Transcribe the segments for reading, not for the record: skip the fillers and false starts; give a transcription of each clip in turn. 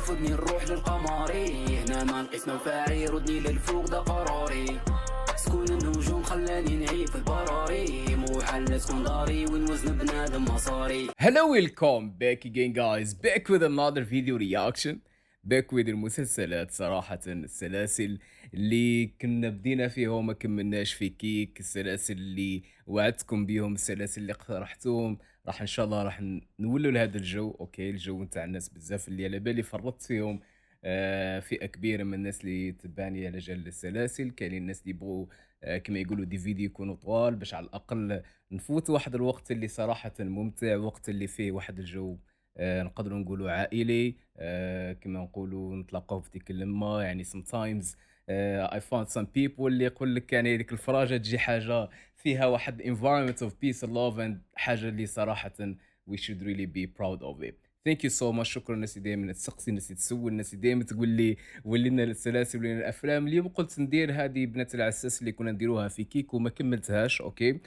رفضني نروح للقمري، هنا ما نقيس نوفاعي ردني للفوق ده قراري، سكون النجوم خلاني نعيش في البراري، مو حل نسكن داري ونوزن بنادم مصاري. Hello, welcome back again guys, back with another video reaction. back with المسلسلات. صراحة السلاسل اللي كنا بدينا فيها وما كملناش في كيك، السلاسل اللي وعدتكم بيهم، السلاسل اللي اقترحتوهم، راح ان شاء الله راح نولوا لهذا الجو. اوكي، الجو نتاع الناس بزاف اللي على بالي فرطت فيهم. فئة كبيرة من الناس اللي تبعني على جال السلاسل، كاينين الناس اللي يبغوا كما يقولوا دي فيديو يكونوا طوال باش على الأقل نفوت واحد الوقت اللي صراحة ممتع، وقت اللي فيه واحد الجو نقدروا نقولوا عائلي، كما نقولوا نتلاقاو في ديك اللمة. يعني sometimes I found some people اللي يقول لك يعني ديك الفراجة تجي حاجة فيها واحد environment of peace and love and حاجة اللي صراحة we should really be proud of it. ثانك يو سو ماتش. شكرا الناس اللي دائما تسقسي، الناس اللي تسول، الناس اللي دائما تقول لي ولينا السلاسل ولينا الافلام. اليوم قلت ندير هذه بنات العساس اللي كنا نديروها في كيك وما كملتهاش. اوكي،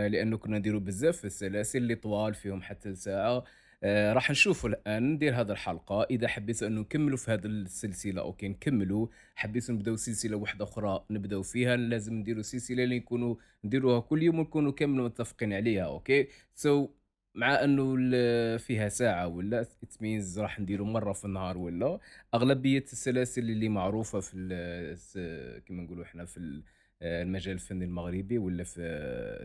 لانه كنا نديروا بزاف في السلاسل اللي طوال فيهم حتى ساعه. راح نشوفوا الان ندير هذه الحلقه. اذا حبيتوا انه نكملوا في هذه السلسله اوكي نكملوا، حبيتوا نبداو سلسله واحده اخرى نبداو فيها، لازم نديروا سلسله اللي نكونوا نديروها كل يوم ونكونوا كامل متفقين عليها. اوكي سو مع انه فيها ساعه ولا it means راح نديروا مره في النهار، ولا اغلبيه السلاسل اللي معروفه في كما نقولوا احنا في المجال الفني المغربي ولا في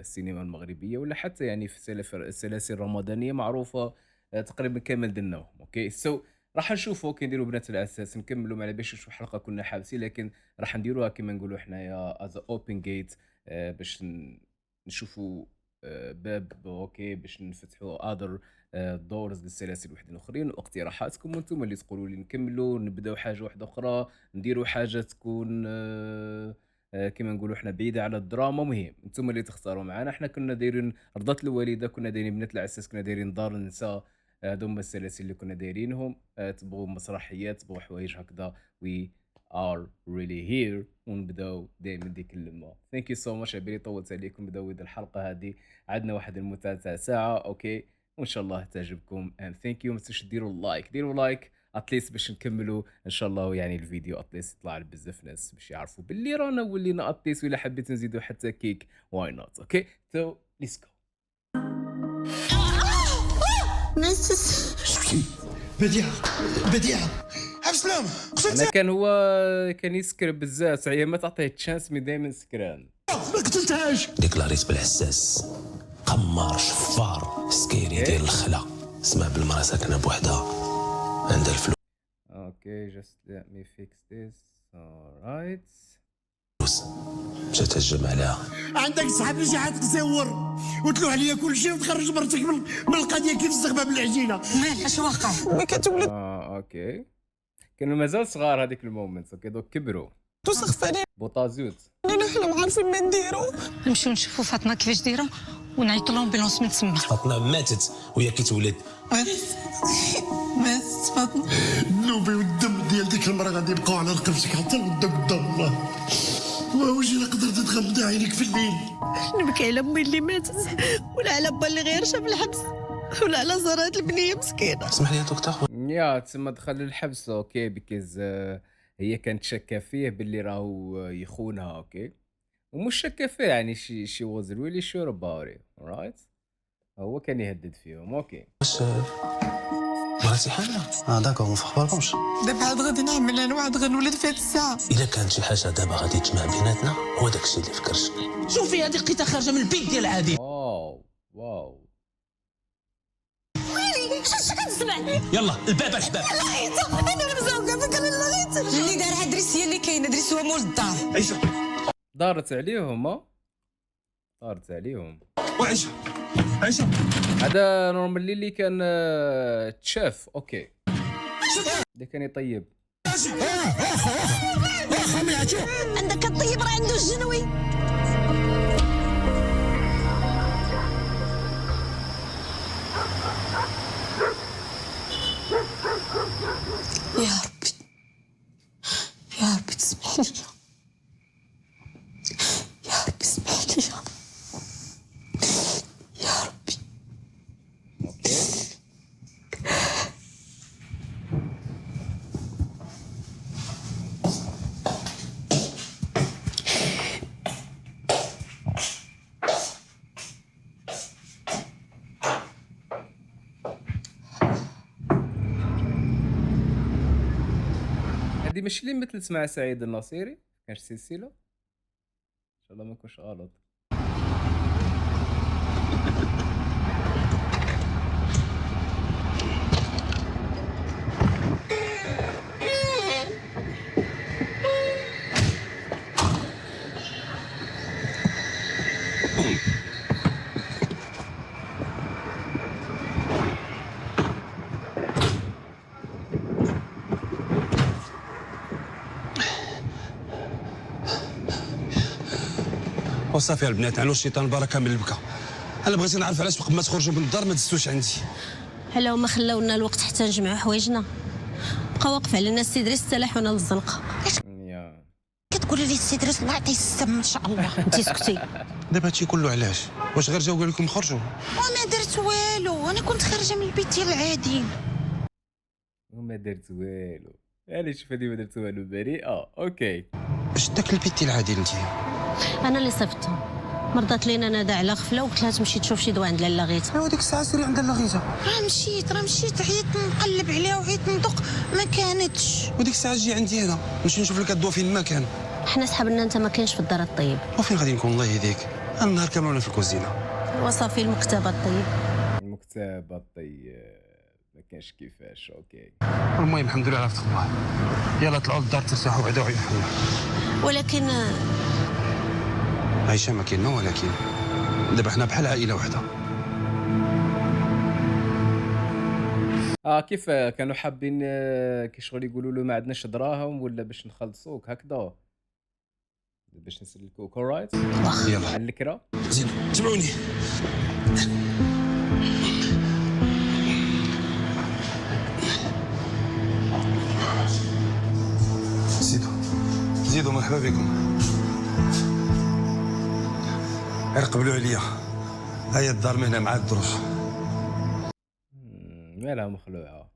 السينما المغربيه ولا حتى يعني في السلاسل الرمضانيه معروفه تقريبا كامل درناهم. اوكي سو راح نشوفوا كي نديروا بنات الاساس نكملوا ما على باليش شو حلقه كنا حابسين، لكن راح نديروها كما نقولوا حنايا از اوبن جيت باش نشوفوا باب اوكي باش نفتحوا اذر دورز للسلاسل وحدين اخرين، واقتراحاتكم وانتم اللي تقولوا لي نكملوا نبداو حاجه واحده اخرى نديروا حاجه تكون كما نقولوا احنا بعيده على الدراما. مهم انتم اللي تختاروا معنا. احنا كنا دايرين رضات الوالده، كنا دايرين بنات العساس، كنا دايرين دار النساء، هذو هما السلاسل اللي كنا دايرينهم. تبغوا مسرحيات، تبغوا حوايج هكذا we are really here، ونبداو دائما ديك اللمه. ثانك يو سو ماتش. عبالي طولت عليكم. نبداو الحلقه هذه، عندنا واحد المتعه تاع ساعه اوكي، وان شاء الله تعجبكم. and thank you. ما تنسوش ديروا لايك، ديروا لايك اتليست باش نكملوا ان شاء الله. يعني الفيديو اتليست يطلع لبزاف ناس باش يعرفوا باللي رانا ولينا اتليست، ولا حبيت نزيدوا حتى كيك واي نوت. اوكي سو ليتس جو. بديعة عبد السلام انا كان هو كان يسكر بزاف صحيح، ما تعطيه تشانس مي دائما سكران. ما قتلتهاش. ديكلاريت بالحساس، قمار شفار سكيري ديال الخلا، سمع بالمرا ساكنه بوحدها عندها الفلوس. اوكي just let me fix this. alright مشات تهجم عليها. عندك صحاب اللي شحال تزور وتلوح عليا كل شيء وتخرج مرتك من القضيه كيف الزغبه بالعجينه. مالها اش واقع؟ ملي كتولد اوكي كانوا مازال صغار هذيك المومنت. اوكي دوك كبروا توسخ علينا بوطازوت. حنا ما عارفين ما نديرو. نمشيو نشوفوا فاطمه كيفاش دايره ونعيطوا لومبيلونس من تما. فاطمه ماتت وهي كتولد. ماتت فاطمه. النوبه والدم ديال ديك المراه غادي يبقاو على رقبتك حتى لغدا قدام الله. واش الا قدرت تغمض عينيك في الليل. نبكي على امي اللي ماتت، ولا على با اللي غير شاف الحبس، ولا على زرات البنيه مسكينه. اسمح لي يا دكتور. يا تسمى دخل للحبس. اوكي بيكيز هي كانت شاكه فيه باللي راهو يخونها. اوكي ومش شاكه فيه يعني شي واز ريلي شور اباوت ات رايت. هو كان يهدد فيهم. اوكي واش مراتي حامله؟ داكور ما فخبركمش. دابا عاد غادي نعمل انا وعاد غنولد في هاد الساعه. الا كانت شي حاجه دابا غادي تجمع بيناتنا هو داكشي اللي فكرت. شوفي هذه لقيتها خارجه من البيت ديال عادي. واو شنو كتسمع؟ يلا الباب الحباب. لغيتو انا مزوقه فيك انا لغيت اللي دارها دريس هي اللي كاينه. دريس هو مول الدار. عيشه دارت عليهم. دارت عليهم وعيشه عيشه. هذا نورمالي اللي كان تشاف. اوكي اللي كان يطيب. عندك كطيب راه عنده الجنوي. يا ربي يا ربي تسمح لي، يا ربي اسمح لي يا ربي. هذه ماشي اللي مثلت مع سعيد الناصيري كانش سلسله ان شاء الله ما نكونش غلط. وصافي البنات علو الشيطان بركه من البكا. انا بغيت نعرف علاش قبل ما تخرجوا من الدار ما دزتوش عندي. حلا هما خلاونا الوقت حتى نجمعوا حوايجنا، بقى واقف علينا السي دريس سلاحونا للزنقه. يا كتقولي لي السي دريس الله يعطيه السم ان شاء الله. انت سكتي. دابا هادشي كله علاش؟ واش غير جاو قال لكم خرجوا؟ وما درت والو، انا كنت خارجه من البيت ديال العادي. وما درت والو. يعني شوف هذه ما درت والو بريئه. اوكي اش داك البيت ديال عادل انت؟ انا اللي صفتها، مرضات لينا نادى على غفله وقلت لها تمشي تشوف شي دواء عند لاله غيتا. ايوا ديك الساعه سيري عند لاغيتا. راه مشيت عييت نقلب عليها وعييت ندق ما كانتش. وديك الساعه جي عندي هنا نمشي نشوف لك الضوا فين ما كان. حنا صحابنا انت ما كاينش في الدار الطيب. وفين غادي نكون الله يهديك؟ النهار كامل وانا في الكوزينه. وصافي المكتبه الطيب. المكتبه الطيب ما كانش كيفاش. اوكي المهم الحمد لله على فتح الله. يلا طلعوا للدار ترتاحوا بعدا وعيون حنا. ولكن عايشه ما كاين ما ولكن دابا حنا بحال عائله وحده. كيف كانوا حابين كي شغل يقولوا له ما عندناش دراهم ولا باش نخلصوك هكذا باش نسلكوك. اورايت يلا على الكرا زيدوا تبعوني. زيدوا مرحبا بكم. غير قبلوا عليا. هيا الدار من هنا مع الدروج. مالها مخلوعه.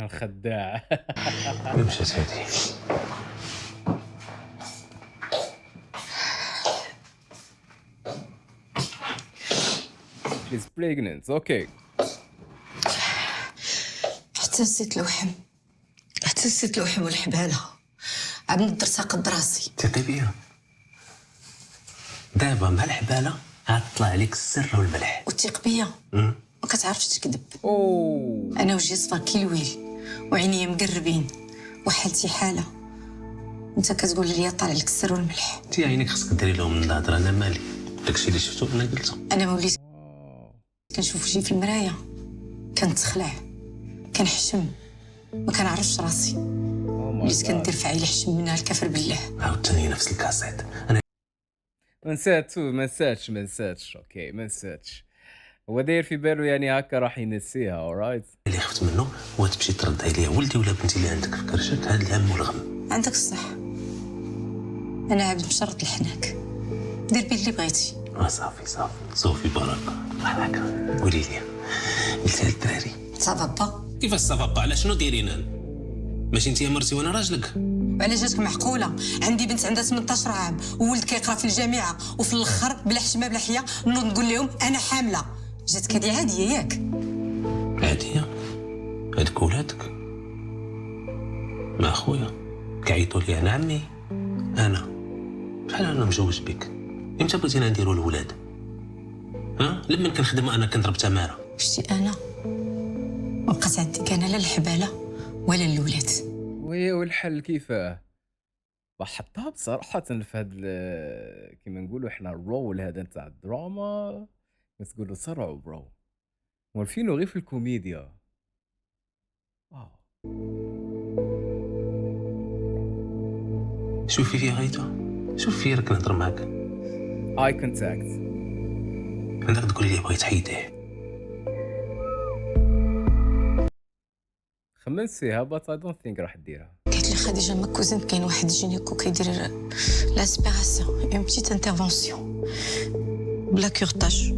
الخداع. وين مشات هادي؟ She's pregnant. اوكي حتى نسيت لوحم والحباله. عاد ندرتها قد راسي. ثقي بيا. دابا مع الحباله عاد طلع عليك السر والملح. وثيق بيا ما كتعرفش تكذب. انا وجهي صفا كي الويل وعينيا مقربين وحالتي حاله. انت كتقول لي طالع لك السر والملح. انت عينيك خصك ديري لهم الهضره. انا مالي داكشي اللي شفتو انا قلته. انا ما وليت كنشوف وجهي في المرايه كنتخلع كنحشم ما كنعرفش راسي. وليت كندير في عيلي حشم منها الكفر بالله. عاوتاني نفس الكاسيت. انا ما نساتش. اوكي ما نساتش. هو داير في باله يعني هكا راح ينسيها. اورايت اللي خفت منه هو تمشي ترد عليا ولدي ولا بنتي اللي عندك في كرشك. هاد الهم والغم. عندك الصح. انا عبد مشرط الحناك. دير بي اللي بغيتي. صافي بركه. هكا قولي لي قلتها للدراري صافا كيفاش صافا؟ على شنو دايرين؟ ماشي انت مرتي وانا راجلك. وعلى جاتك معقوله؟ عندي بنت عندها 18 عام وولد كيقرا في الجامعه وفي الاخر بلا حشمه بلا حياه نوض نقول لهم انا حامله. جاتك هذه عاديه ياك؟ عاديه؟ هادوك ولادك مع خويا كيعيطوا لي انا عمي. انا بحال انا مجوز بك. امتى بغيتينا نديروا الولاد؟ لما كنخدم انا كنضرب تماره. شتي انا ما بقات عندي كان لا الحباله ولا الولاد. والحل كيفاه؟ حطها بصراحة في هاد كيما نقولوا احنا الرول هذا نتاع الدراما. تقولوا صرعوا برو مولفينو غير في الكوميديا. شوفي في غايته. شوفي راك نهضر معاك. اي كونتاكت. عندك تقولي لي بغيت حيديه. خمنت فيها بات اي دونت ثينك راح ديرها. قالت لي خديجه ما كوزين كاين واحد جينيكو كيدير لاسبيراسيون اون بتيت انترفونسيون بلا كورتاج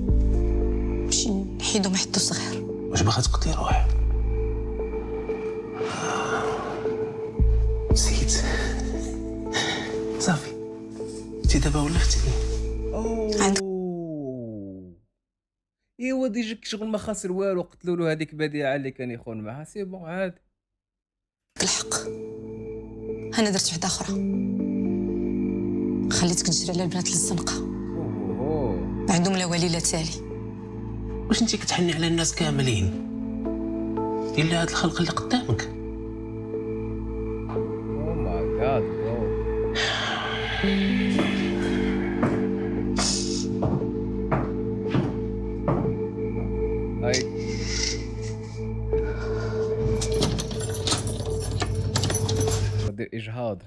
باش نحيدو محدو صغير. واش باغا تقضي روح؟ نسيت انت دابا ولفتي. عندك. ايوا ديجاك شغل ما خاسر والو، قتلوا له هذيك بديعه اللي كان يخون معها، سي بون عادي. الحق انا درت وحده اخرى، خليتك تجري على البنات للزنقه، اوه عندهم لا والي لا تالي. واش انت كتحني على الناس كاملين الا هاد الخلق اللي قدامك؟ او ماي جاد برو. هاي بدي اجهاض.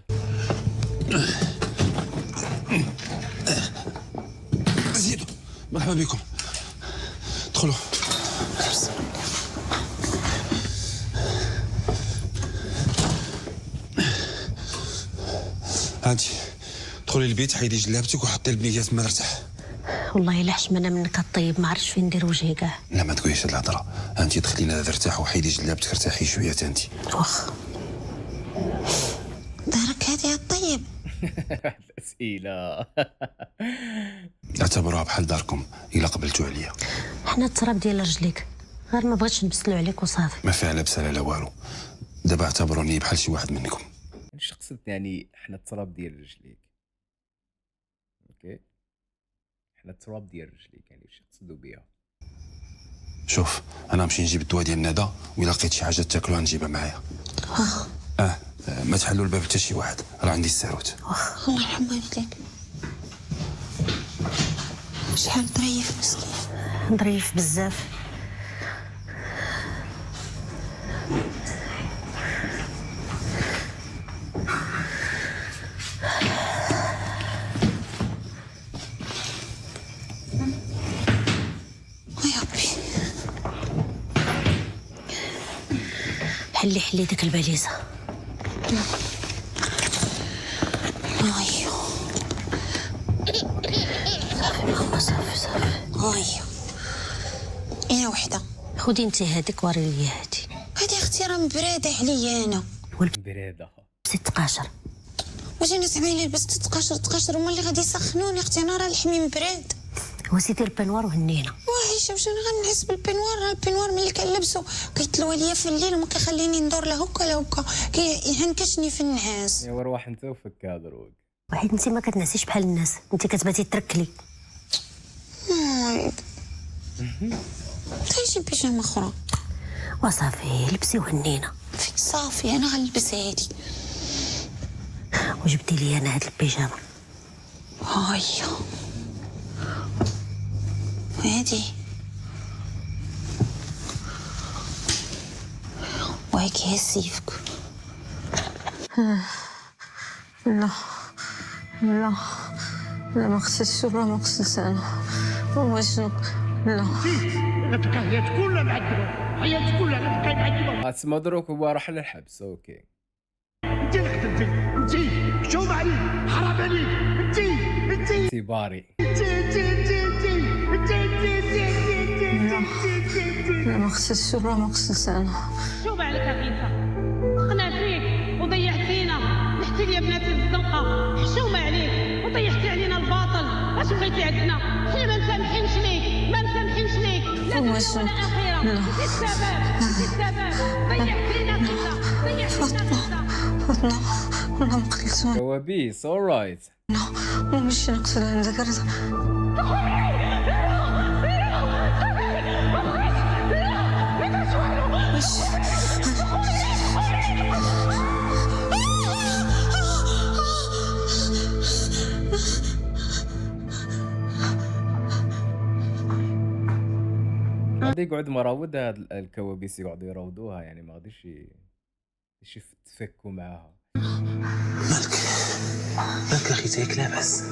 زيدوا مرحبا بكم، ادخلوا. هانتي دخلي البيت، حيدي جلابتك وحطي البنيه تما نرتاح. والله الا حشمانه منك الطيب، ما عرفتش فين ندير وجهي كاع. لا ما تقوليش هاد الهضره، هانتي دخلينا نرتاح وحيدي جلابتك ارتاحي شويه تانتي. واخا دارك هادي يا الطيب. الاسئله. اعتبروها بحال داركم الا قبلتوا عليا. حنا التراب ديال رجليك، غير ما بغيتش نبسلو عليك وصافي. ما فيها لا بساله لا والو، دابا اعتبروني بحال شي واحد منكم. ايش قصدت يعني احنا التراب ديال رجليك؟ اوكي احنا التراب ديال رجليك يعني ايش يقصدوا بها؟ شوف انا نمشي نجيب الدواء ديال الندى، وإلا لقيت شي حاجه تاكلوها نجيبها معايا. ما تحلوا الباب حتى شي واحد، راه عندي الساروت. الله يرحم والديك. شحال ظريف مسكين. ظريف بزاف. يا ربي حلي ديك الباليزه. ايوا صافي ايوا انا وحده. خدي انت هذيك وري لي هادي. هادي اختي راه مبراده عليا انا. بريده. ست قاشر. واش انا زعما لبست تقاشر هما اللي غادي يسخنوني؟ اختي انا راه لحمي مبراد. وسيدي البنوار وهنينا. وعايشه واش انا غنحس بالبنوار؟ راه البنوار ملي كنلبسو كيطلوا عليا في الليل وما كيخليني ندور لا هكا لا هكا، كيعنكشني في النعاس. ايوا روح انت وفك هذا الروق. وحيد انت ما كتنعسيش بحال الناس، انت كتباتي تركلي. شي بيجامه اخرى وصافي لبسي وهنينا. صافي انا غنلبس هادي. وجبتي لي انا هاد البيجامه. هاهي هادي وهيك هي سيفك. لا ما غسلتش ولا ما غسلت انا. واش لا غتبقى حياتك كلها معذبه، حياتك كلها غتبقى معذبه. اسمع دروك هو راح للحبس. اوكي انت اللي قتلتي، انت شوف عليك، حرام عليك، انت سيباري. لا ما غسلتش ولا ما غسلت انا. شوف عليك عقيتها، سقنا فيك وضيعت فينا، نحتي لي بنات الزنقه، حشومه عليك وطيحتي علينا الباطل. اش بغيتي عندنا؟ حنا ما مسامحينش ليك، لا تكون اخيره. انت السبب ضيعت فينا كذا، فاطمه والله ما قتلتهم. كوابيس. اورايت ومشي نقتل انا ذكرت. غادي يقعد مراود هاد الكوابيس يقعدوا يراودوها، يعني ما غاديش يتفكوا معاها. مالك اخي تايك لاباس؟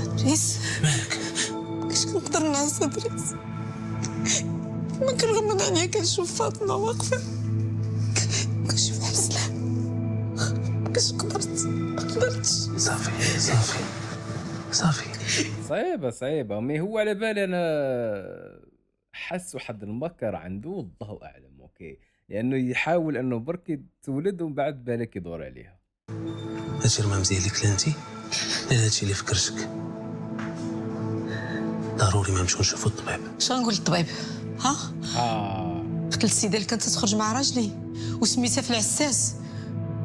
ادريس مالك؟ كاش كنقدر نعس ادريس، ما كنغمض عينيا كنشوف فاطمه واقفه، كنشوف حسنة، كاش قدرتش. صافي صعيبه مي هو على بالي انا حس واحد المكر عنده والله اعلم. اوكي لانه يحاول انه برك تولد ومن بعد بالك يدور عليها. هادشي راه ما مزيان لك لا انت لا هادشي اللي فكرتك. ضروري ما نمشيو نشوفو الطبيب. اش غنقول للطبيب؟ ها قتل السيده اللي كانت تخرج مع راجلي وسميتها في العساس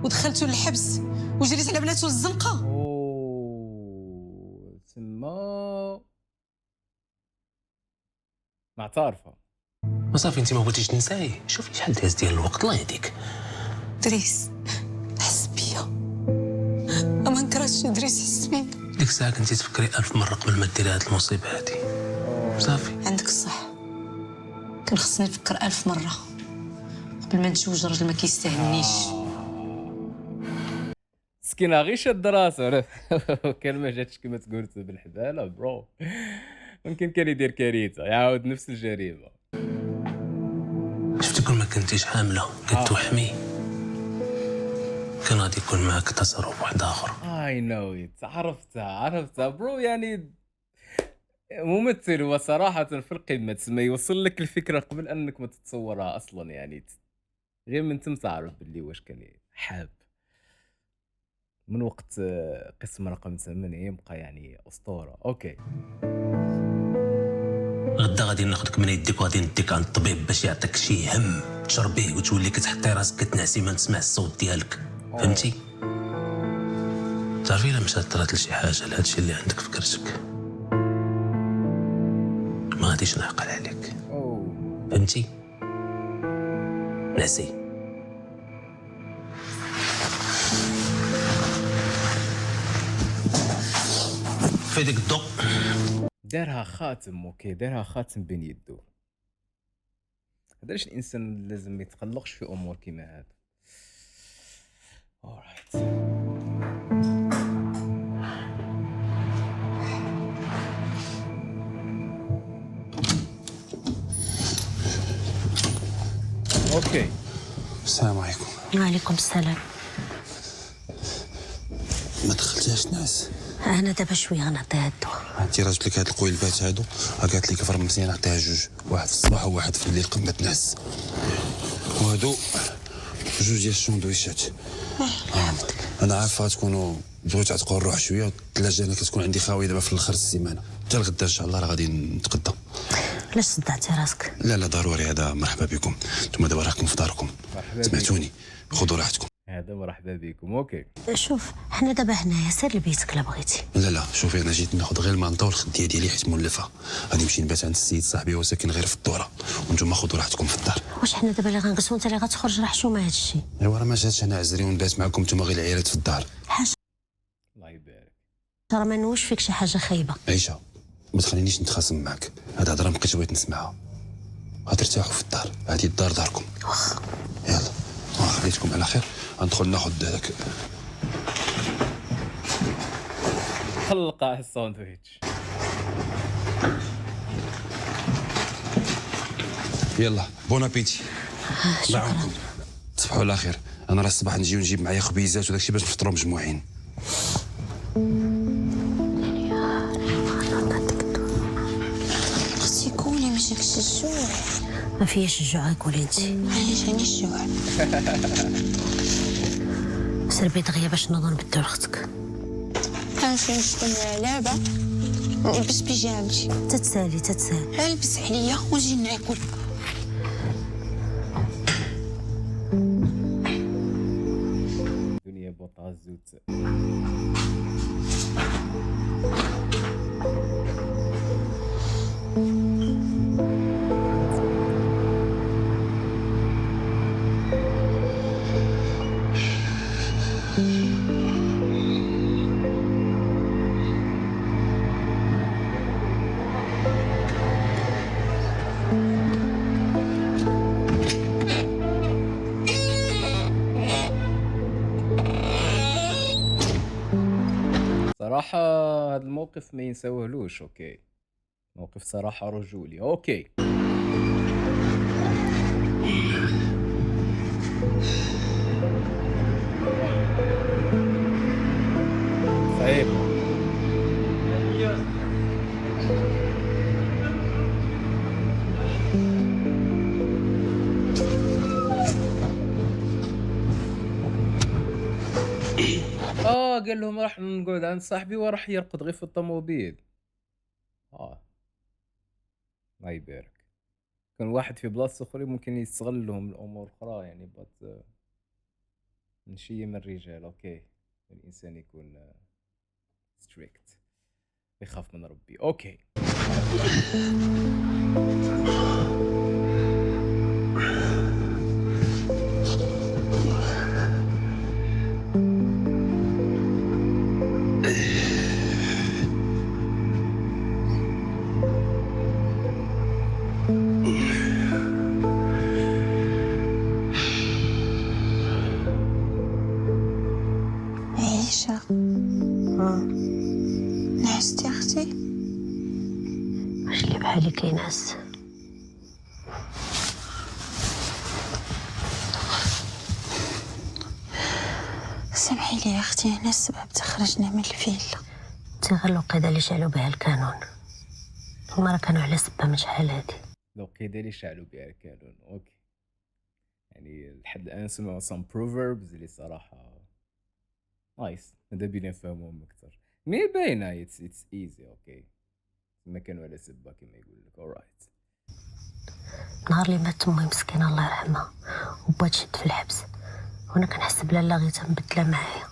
ودخلته للحبس وجريت على بناته للزنقه. اوه تما معترفه. وصافي انت ما بغيتيش تنساي. شوفي شحال داز ديال الوقت الله يهديك. دريس حس بيا، ما نكرهتش دريس حس بيا. ديك الساعه كنتي تفكري 1000 مره قبل ما ديري هاد المصيبه هادي. صافي عندك الصح، كان خصني نفكر 1000 مرة قبل ما نتزوج راجل ما كيستاهلنيش. مسكينه غير شاد راسو كان ما جاتش كما تقول بالحباله برو. ممكن كان يدير كارثه يعاود نفس الجريمه. شفتي كل ما كنتيش حامله كتوحمي كان غادي يكون معاك تصرف واحد اخر. اي نو ات. عرفتها برو. يعني ممثل هو صراحة في القمة، تسمى يوصل لك الفكرة قبل انك ما تتصورها اصلا. يعني غير من تم تعرف باللي واش كان حاب. من وقت قسم رقم 8 يبقى يعني اسطورة. اوكي غدا غادي ناخذك من يديك وغادي نديك عند الطبيب باش يعطيك شي هم تشربيه وتولي كتحطي راسك كتنعسي ما تسمع الصوت ديالك. فهمتي؟ تعرفي الا مشات طرات لشي حاجه لهادشي اللي عندك في كرشك ما غاديش نعقل عليك. فهمتي؟ نعسي. في ديك الضوء دارها خاتم. اوكي دارها خاتم بين يدو. علاش الانسان لازم ما يتقلقش في امور كيما هاد. alright. اوكي السلام عليكم. وعليكم السلام. ما دخلتيهاش نعس؟ انا دابا شويه غنعطيها الدواء. انت راجلك هاد القويلبات هادو قالت لك فرمسيه نعطيها جوج، واحد في الصباح وواحد في الليل قبل ما تنعس. وهادو جوج ديال الشوندويشات. انا عارف غتكونوا بغيتو تعتقوا الروح شويه، والثلاجه انا كتكون عندي خاويه دابا في الاخر السيمانه. حتى الغدا ان شاء الله راه غادي نتغدى. علاش صدعتي راسك؟ لا ضروري. هذا مرحبا بكم، نتوما دابا راكم في داركم. سمعتوني، خذوا راحتكم. هذا مرحبا بكم. اوكي شوف حنا دابا هنايا، سير لبيتك لا بغيتي. لا شوفي انا جيت ناخذ غير المنطه والخديه ديالي حيت مولفه. غادي نمشي نبات عند السيد صاحبي هو ساكن غير في الدوره، وانتم خذوا راحتكم في الدار. واش حنا دابا اللي غنقصو انت اللي غتخرج راه حشومه هذا الشيء؟ ايوا راه ما جاتش انا عزري ونبات معكم نتوما غير العيالات في الدار. حاجه الله يبارك. راه ما نوش فيك شي حاجه خايبه. عيشه ما تخلينيش نتخاصم معك، هاد هضره ما بقيتش بغيت نسمعها. غترتاحوا في الدار، هذه الدار داركم. واخا يلا خليتكم على خير. غندخل ناخذ داك خلقه الساندويتش. يلا بون ابيتي. الله يعاونكم. تصبحوا على خير. انا راه الصباح نجي ونجيب معايا خبيزات وداكشي باش نفطروا مجموعين. خصي كولي ما جاكش الجوع. ما فياش الجوع قولي انت. انا جاني الجوع. سير بيت غيا باش نوضو نبدلو لختك. غنمشيو نشطو لعبه ونلبس بيجامتي. تتسالي البس عليا ونجي ناكل. دنيا بوطها الزوت. صراحة هذا الموقف ما ينساوهلوش. اوكي موقف صراحة رجولي. اوكي صعيب. قال لهم راح نقعد عند صاحبي وراح يرقد غير في الطوموبيل. الله يبارك. كان واحد في بلاصة أخرى ممكن يستغل لهم الأمور أخرى يعني من شيء من الرجال. أوكي، الإنسان يكون ستريكت، يخاف من ربي. أوكي. عيشة، نعستي أختي؟ واش اللي بحالي كينعس؟ سمحي لي يا أختي، أنا السبب تخرجنا من الفيلا. انت غير الوقيده اللي شعلوا بها الكانون، هما راه كانوا على سبه من شحال هادي. الوقيدة اللي شعلوا بها الكانون. أوكي، يعني لحد الآن سمعوا some proverbs اللي صراحة نايس، ماذا بينا نفهموهم أكثر. مي باينة it's easy. أوكي، ما كانوا على سبة كما يقول لك. alright. نهار اللي مات امي مسكينه الله يرحمها وبات شد في الحبس، وانا كنحس بلا لا غيتها مبدله معايا.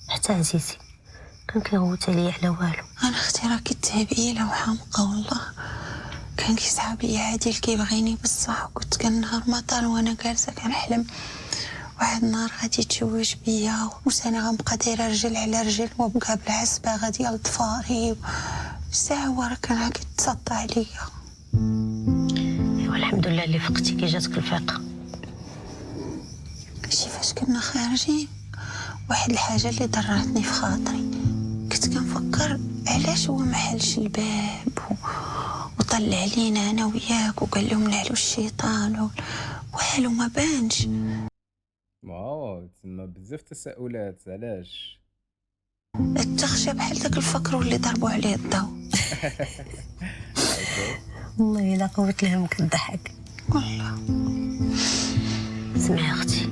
حتى عزيزي كان كيغوت عليا على والو. أنا أختي راه كتهبيلة وحامقة والله. كان كيسحب ليا عادل كيبغيني بصح، وكنت كان نهار مطر وانا جالسه كنحلم واحد النهار غادي يتزوج بيا، وانا غنبقى دايره رجل على رجل وبقى بالعزبه غادي لضفاري ساعه ورا كان كيتصدى عليا. ايوا الحمد لله اللي فقتي كي جاتك الفيقه. شي فاش كنا خارجين واحد الحاجه اللي ضرتني في خاطري، كنت كنفكر علاش هو ما حلش الباب وطلع علينا انا وياك وقال لهم نعلو الشيطان والو ما بانش. واو، تسمى بزاف تساؤلات. علاش؟ تخشى بحال داك الفكر واللي ضربوا عليه الضوء. والله الا قوت لهم كضحك والله. سمعي اختي،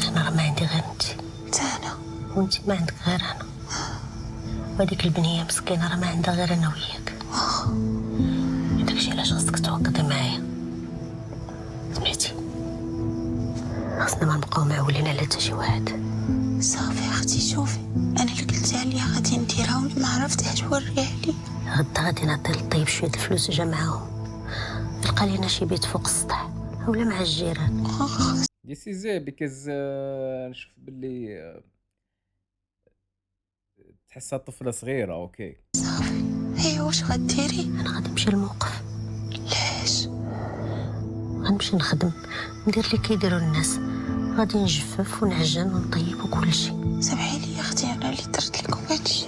انا راه ما عندي غير انت، انا وانت ما عندك غير انا، وهذيك البنيه مسكينه راه ما عندها غير انا وياك. داكشي علاش خاصك توقدي معايا. سمعتي، خاصنا ما نبقاو معولين على حتى شي واحد. صافي اختي، شوفي انا اللي قلتها ليا غادي نديرها واللي ما عرفتهاش وريها لي. غدا غادي نعطي للطيب شويه الفلوس جا معاهم، تلقى لينا شي بيت فوق السطح اولا مع الجيران. This is it because نشوف باللي تحسها طفلة صغيرة. أوكي، صافي هي واش غديري؟ انا غادي نمشي للموقف. علاش؟ غنمشي نخدم ندير اللي كيديروا الناس، غادي نجفف ونعجن ونطيب وكل شيء. سمحي لي يا اختي، انا اللي درت لكم هادشي.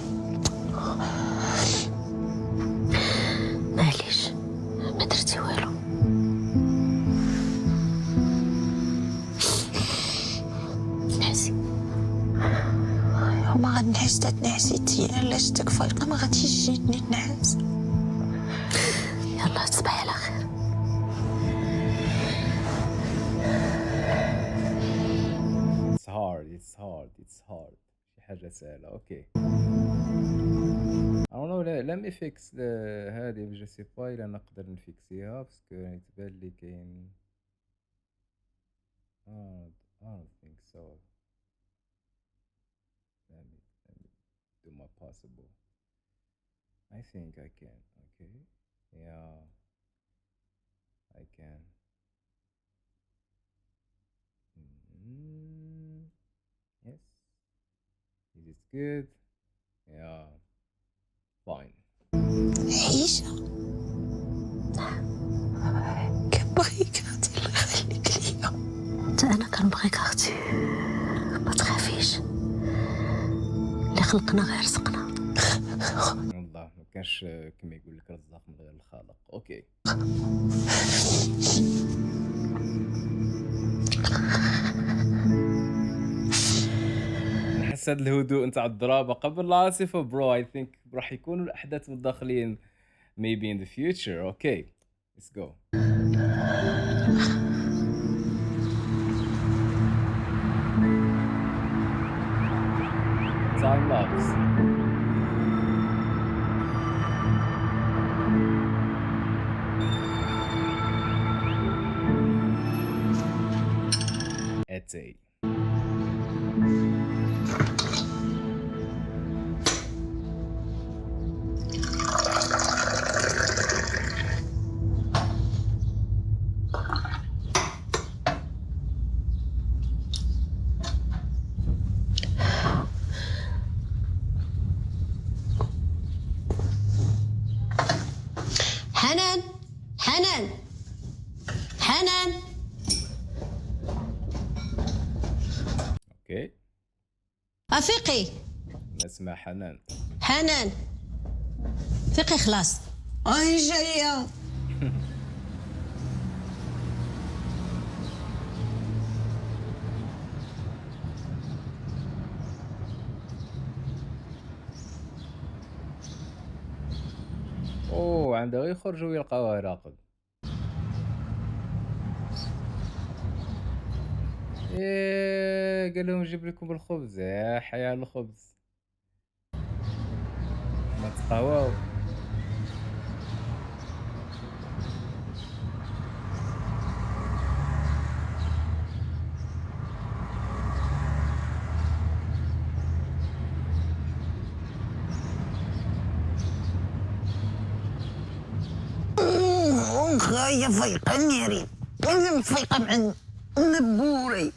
معليش ما درتي والو. نعسي. وما غنعس تتنعسي تي، انا لا شتك فايقه ما غاديش تجيني نعس. يلا تصبحي على خير. it's hard. شي حاجة سهلة. أوكي، أنا لم يفيكس هذه بجوستيفاي إلا نقدر نفيكسيها باسكو يتبان لي كاين I don't think so. Let me do my possible. I think I can. Okay, yeah, I can. Yes, this is good. Yeah, fine. عيشة كنبغيك اختي، الله يخليك ليا. حتى انا كنبغيك اختي، ما تخافيش، اللي خلقنا غير رزقنا. والله ما كانش كما يقول لك رزاق من غير الخالق. اوكي، نحس هذا الهدوء نتاع الضرابة قبل العاصفة برو. I think راح يكونوا الأحداث متداخلين maybe in the future. Okay, let's go. تايم لابس. اتي حنان حنان حنان. اوكي افيقي نسمع حنان. حنان فيقي خلاص. اي جايه. اوه عنده غير يخرجوا ويلقاوها راقد. ايه قال لهم نجيب لكم الخبز. يا حي على الخبز، ما تقهواو. خاية فيقني يا ريت، لازم فيقة مع نبوري.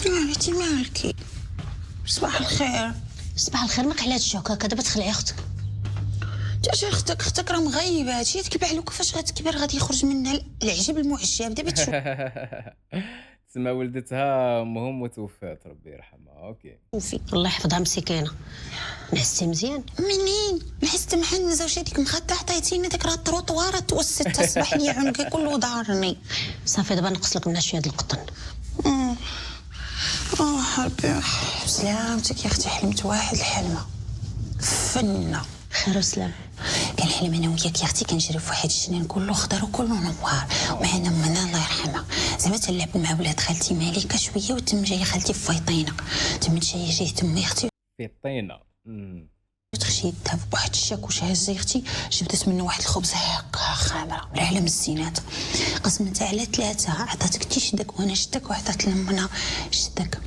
انتي مالكي؟ صباح الخير. صباح الخير، ما كحلات الشوكه هكا دابا تخلعي اختك. اش اختك راه مغيبه، هادشي تكبع له كيفاش غتكبر، غادي يخرج منها العجب المعجب دابا تشوف. تسمى ولدتها امهم وتوفات ربي يرحمها. اوكي شوفي الله يحفظها مسكينه. نحستي مزيان؟ منين نحست محنزه واش هذيك مخدة عطيتيني داك راه الطروطواره توسدت تصبح لي عنقي كله ضارني. صافي دابا نقص لك منها شويه د القطن. ربي بسلامتك يا اختي، حلمت واحد الحلمه فنه. خير وسلام. كنحلم انا وياك يا اختي كنجري في واحد الجنين كله خضر وكله نوار، ومعنا امنا الله يرحمها زعما تنلعبوا مع ولاد خالتي مالكه شويه، وتم جايه خالتي في فيطينه، تم جايه تما يا اختي في الطينه. تخشي يدها بواحد الشاكوش هازه يا اختي، جبدت منه واحد الخبز هكا خامره العالم الزينات، قسمتها على ثلاثه، عطاتك تي شدك وانا شدك، وعطات لمنا شدك،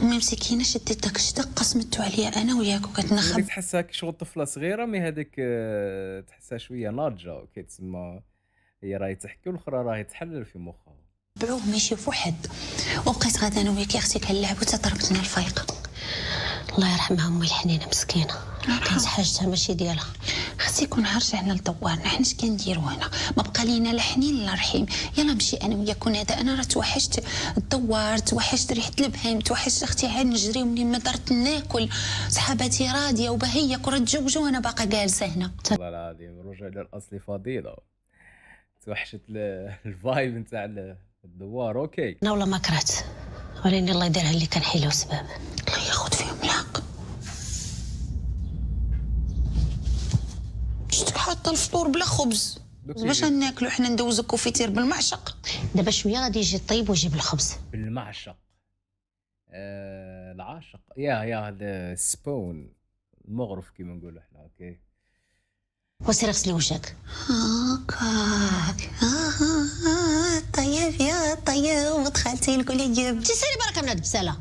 امي مسكينه شدت داك الشدك قسمته عليا انا وياك وكتنخب. تحسها كي شغل طفله صغيره، مي هذيك تحسها شويه ناضجه كيتسمى، هي راهي تحكي والاخرى راهي تحلل في مخها. بعوه ما يشوفوا حد، وبقيت غادا انا وياك يا اختي كنلعبوا تضربتنا الفايقه. الله يرحمها امي الحنينه مسكينه، كانت حاجتها ماشي ديالها. خصي يكون رجعنا لدوارنا، حنا اش كنديروا هنا؟ ما بقى لينا لا حنين لا رحيم. يلا نمشي انا وياك ونادا، انا راه توحشت الدوار، توحشت ريحه البهيم، توحشت اختي عاد نجري منين ما درت ناكل، صحاباتي راضيه وبهيه كره تزوجوا وانا باقا جالسه هنا. والله العظيم رجع للاصل فضيله، توحشت الفايب نتاع الدوار. اوكي انا والله ما كرهت، ولكن الله يديرها اللي كان حيله وسباب. الله ياخذ فيهم الحق. شتك حاطه الفطور بلا خبز باش ناكلو حنا، ندوزو كوفيتير بالمعشق. دابا شويه غادي يجي طيب ويجيب الخبز بالمعشق. العاشق يا هذا سبون المغرف كيما نقولوا احنا. اوكي وسير غسلي وجهك. هاكاك طيب يا طيب، دخلتي نقولي جبت تسالي بركه من هاد البساله.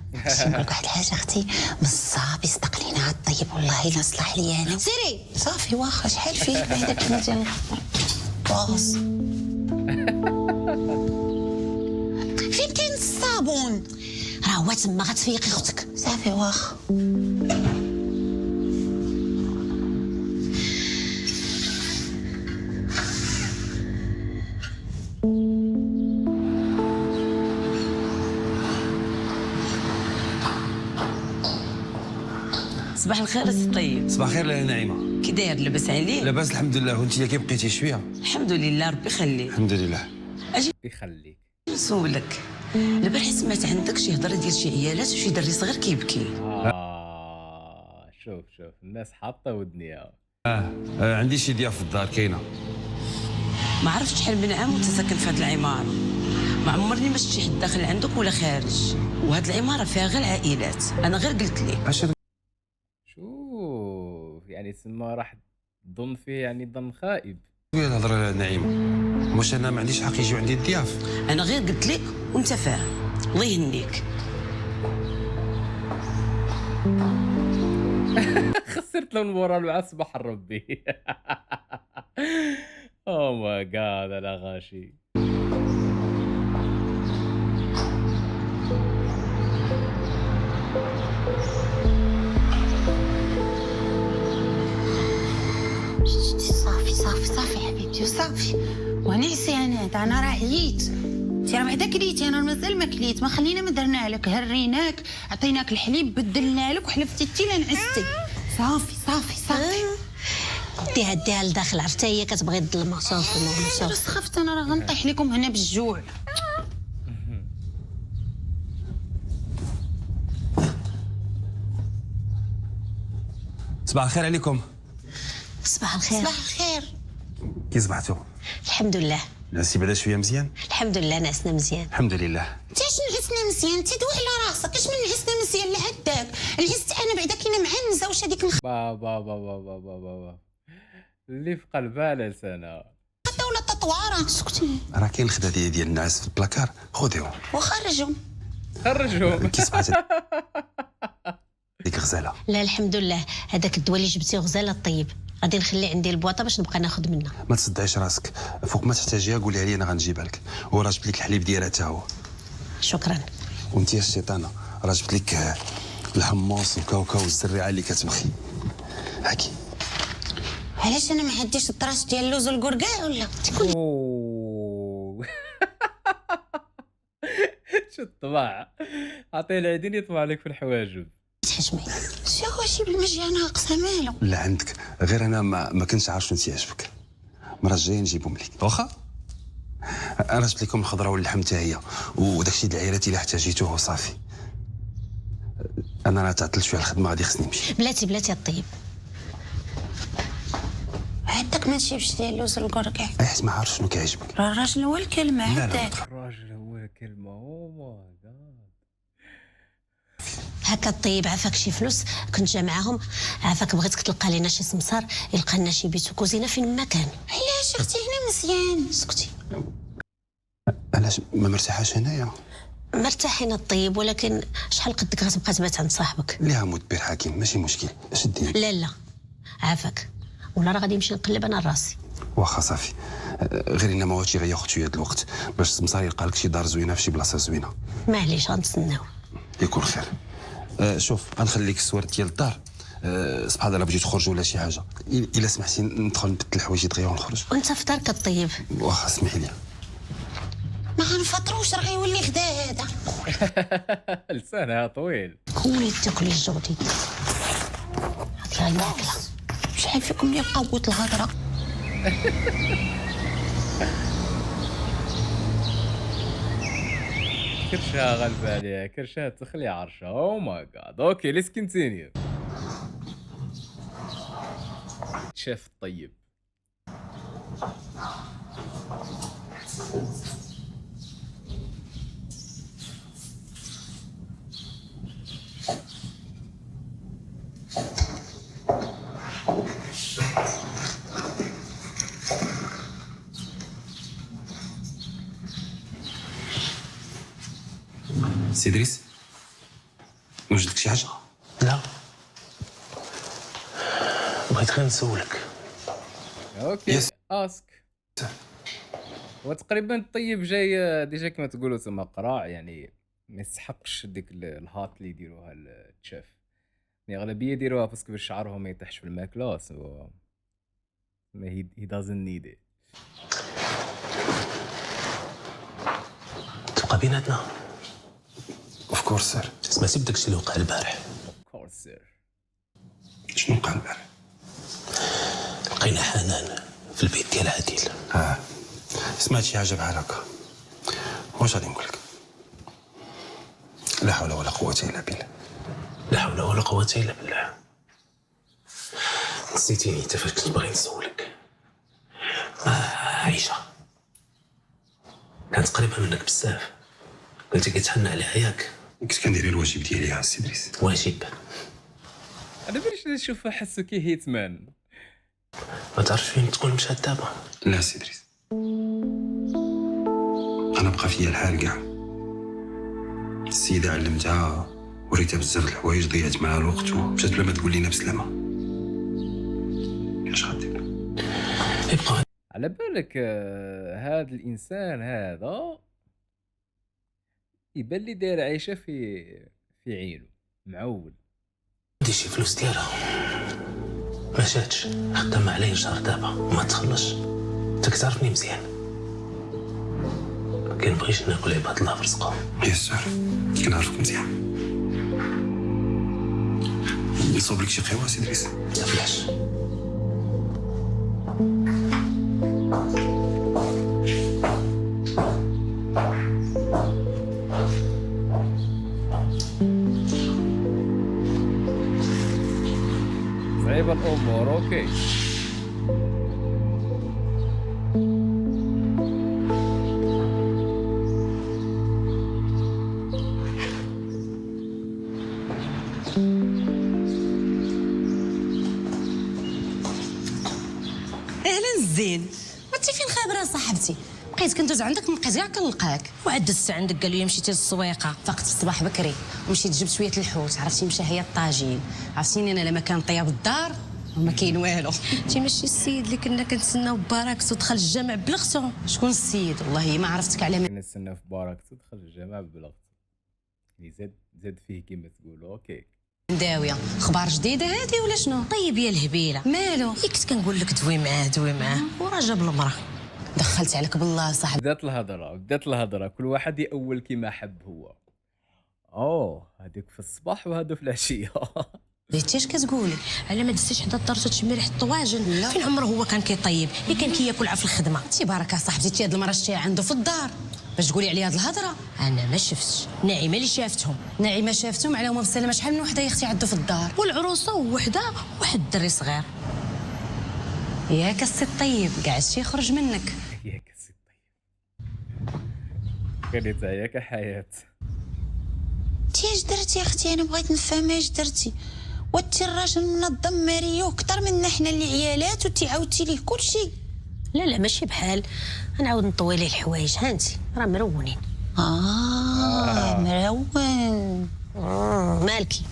نقولك واحد الحاجه اختي، بصافي صدق لينا هاد الطيب والله الا صلح لي انا. سيري صافي واخا شحال فيك بعدا كيما ديال باص. فين كاين الصابون؟ راه هو تما غتفيقي اختك. صافي واخا. صباح الخير السي طيب. صباح الخير يا نعيمه. كي داير لاباس عليك؟ لاباس الحمد لله، وانت كي بقيتي شويه؟ الحمد لله ربي يخليك. الحمد لله. اجي يخليك نسولك، البارح سمعت عندك شي هضره ديال شي عيالات وشي دري صغير كيبكي. شوف الناس حاطه ودنيها. عندي شي ضياف في الدار كاينه. ما عرفتش شحال من عام وانت ساكن في هاد العماره، ما عمرني ما شفت شي حد داخل عندك ولا خارج، وهاد العماره فيها غير العائلات. انا غير قلت لك شوف يعني تما راح تظن فيه يعني ظن خائب. وين الهضره نعيمه؟ واش انا ما عنديش حق يجيو عندي الضياف؟ انا غير قلت لك وانت فاهم. الله يهنيك. خسرت له المورال مع صباح ربي. او ماي جاد انا غاشي. صافي حبيبتي وصافي. ونعسي انا راه عييت. انت راه بعدا كليتي، انا مازال ما كليت. ما خلينا ما درنا لك، هريناك، عطيناك الحليب، بدلنا لك وحلفتي حتى لنعستي. صافي ديها لداخل، عرفتي هي كتبغي الظلمه. صافي بس خفت انا راه غنطيح لكم هنا بالجوع. صباح الخير عليكم. صباح الخير. صباح الخير. كي صبحتوا؟ الحمد لله. ناسي بعدا شويه مزيان؟ الحمد لله نعسنا مزيان. الحمد لله. انت اش نعسنا مزيان؟ انت دوي على راسك. اش من نعسنا مزيان لعداك؟ نعست انا بعدا كاينه معنزه. واش هذيك با اللي في قلبها لسانها. الخطه ولا التطواره؟ سكتي. راه كاين الخدا ديال الناس في البلاكار، خذيهم وخرجوا. كي صبحت ديك غزاله. لا الحمد لله، هذاك الدواء اللي جبتيه غزاله الطيب، غادي نخلي عندي البواطه باش نبقى ناخذ منها. ما تصدعيش راسك، فوق ما تحتاجيها قولي لي انا غنجيبها لك. وراه جبت لك الحليب ديالها حتى هو. شكرا. وانت يا الشيطانه راه جبت لك الحمص والكاوكاو والزريعه اللي كتبخي. هاكي. علاش انا ما عنديش الطراش ديال اللوز والكركاع ولا تكون؟ اوه شو الطبع، عطيه العيدين يطبع لك في الحواجب. تحشمي شي بالمجي ناقصه مالو. لا عندك، غير انا ما كنتش عارف شنو تيعجبك. المره الجايه نجيبهم لك واخا. انا جبت لكم الخضره واللحم حتى هي، وداكشي د العيرات الا احتاجيتوه وصافي. انا راه تعطلت شويه الخدمه، غادي خصني نمشي. بلاتي الطيب. عندك ما تجيبش ديال اللوز والكركاع. حيت ما عارف شنو كيعجبك. راه الراجل هو الكلمه. لا عندك الراجل هو كلمه. او ماي جاد. هكا الطيب عافاك شي فلوس كنت جا معاهم، عافاك بغيتك تلقى لنا شي سمسار يلقى لنا شي بيت وكوزينه فين ما كان. علاش اختي هنا مزيان؟ سكتي. علاش ما مرتاحاش هنايا؟ مرتاحين الطيب، ولكن شحال قدك غتبقى تبات عند صاحبك؟ ليها مدبر حكيم ماشي مشكل. اش دير؟ لا عافاك، ولا راه غادي نمشي نقلب انا راسي. واخا صافي. غير انا ما واش غياخد شويه د الوقت باش السمسار يلقى لك شي دار زوينه في شي بلاصه زوينه. معليش غنتسناو. يكون خير. شوف غنخليك الصور ديال الدار. سبحان الله بغيتي تخرج ولا شي حاجه، الا سمحتي ندخل نبدل الحوايج دغيا ونخرج. وانت في دارك الطيب. واخا اسمحي لي. ما غنفطروش، راه غيولي غدا هذا. لسانها طويل. كوني تاكلي الجودي. هاكي غير ماكله. شحال فيكم اللي قوت الهضره. كرشها غالبة عليها، كرشها تخلي عرشها. او ماي جاد. اوكي ليتس كونتينيو. شيف طيب. سي ادريس وجدك شي حاجه؟ لا، بغيت غير نسولك. اوكي اسك. هو تقريبا الطيب جاي ديجا كما تقولوا تما قراع، يعني ما يستحقش ديك الهات اللي يديروها الشيف. يعني اغلبيه يديروها باسكو باش شعرهم ما يطيحش في الماكله. سو he doesn't need it. تبقى بيناتنا. اوف كورس سير. سمعتي بداكشي اللي وقع البارح؟ كورس سير. شنو وقع البارح؟ لقينا حنان في البيت ديال عادل. سمعت شي حاجه بحال هكا. واش غادي نقول لك؟ لا حول ولا قوه الا بالله. لا حول ولا قوة الا بالله. نسيتيني انت فاش كنت باغي نسولك. عايشه كانت قريبه منك بزاف، قلتي كتحن عليها ياك؟ كنت كندير الواجب ديالي السي دريس. واجب. انا باش نشوفها حسو كي هيتمان. ما تعرفش فين تكون مشات دابا؟ لا سي دريس، انا بقى فيا الحال كاع. السيده علمتها وريتها بزاف د الحوايج، ضيعت معها الوقت ومشات بلا ما تقول لينا بسلامه. اش غدير؟ يبقى على بالك هذا الانسان هذا يبان لي داير عايشه في عينه معول. عندي شي فلوس ديالها ما جاتش، خدام عليا شهر دابا ما تخلصش. انت كتعرفني مزيان، كنبغيش ناكل عباد الله في رزقهم. يسر كنعرفك مزيان. نصوب لك شي قهوه سي دريس؟ لا بلاش. صعيبه الامور. اوكي اهلا زين. وانت فين خابره صاحبتي؟ بقيت كندوز عندك ما بقيت كاع كنلقاك. وعاد دزت عندك قالوا لي مشيتي للسويقه، فقت في الصباح بكري ومشيت جبت شويه الحوت. عرفتي مشى هي الطاجين. عرفتيني انا لما كان طياب الدار وما كاين والو. انت ماشي السيد اللي كنا كنتسناو ببركته ودخل الجامع بلغتو؟ شكون السيد؟ والله ما عرفتك على نستنى في باركته دخل الجامع ببلغته اللي زاد فيه كيما تقولوا. اوكي داويه. اخبار جديده هذه ولا شنو؟ طيب يا الهبيله مالو؟ كنت كنقول لك دوي معاه وراه جاب المراه. دخلت عليك بالله صاحبي. بدات الهضره كل واحد يأول كيما حب هو. هذيك في الصباح وهذا في العشيه. بغيتي اش كتقولي؟ على ما دزتيش حدا الطرشه تشمي ريحه الطواجن؟ فين عمره هو كان كيطيب؟ كان كياكل في الخدمه. تبارك صاحبتي هاد المره شتيها عنده في الدار باش تقولي عليا هاد الهضره. انا ما شفتش، نعيمه اللي شافتهم. نعيمه شافتهم عليهم بالسلامه. شحال من وحده يا اختي عنده في الدار، والعروسه وحده واحد الدري صغير. ياك السي الطيب كاع شي يخرج منك. ياك السي الطيب كانت ياك حياه. انتي اش درتي يا اختي؟ انا بغيت نفهم اش درتي. وانتي الراجل منظم ماريو اكثر منا حنا اللي عيالات وتي عاودتي ليه كلشي. لا ماشي بحال نعاود نطوي ليه الحوايج. هانتي راه مرونين. مرون. مالكي؟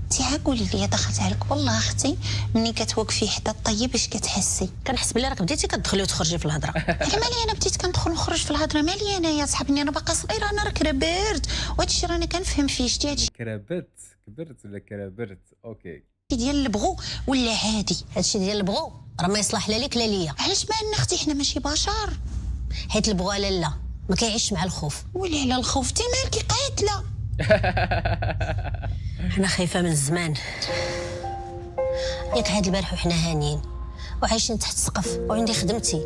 انتي قولي لي دخلت عليك والله اختي ملي كتوقفي حدا الطيب اش كتحسي؟ كنحس بلي راك بديتي كتدخلي وتخرجي في الهضره. على مالي انا بديت كندخل ونخرج في الهضره؟ مالي انا يا صاحبني؟ انا باقا صغيره، انا راه كربرت وهادشي رانا كنفهم فيه. شتي هادشي كبرت ولا كربرت؟ اوكي ديال البغو ولا عادي؟ هادشي ديال البغو راه ما يصلح لا ليك لا ليا. علاش مالنا اختي؟ حنا ماشي بشر. حيت البغو لا ما كيعيش مع الخوف. ولي على الخوف؟ تي مالكي قاتله. حنا خايفه من الزمان. ياك هاد البارح وحنا هانيين وعايشين تحت سقف وعندي خدمتي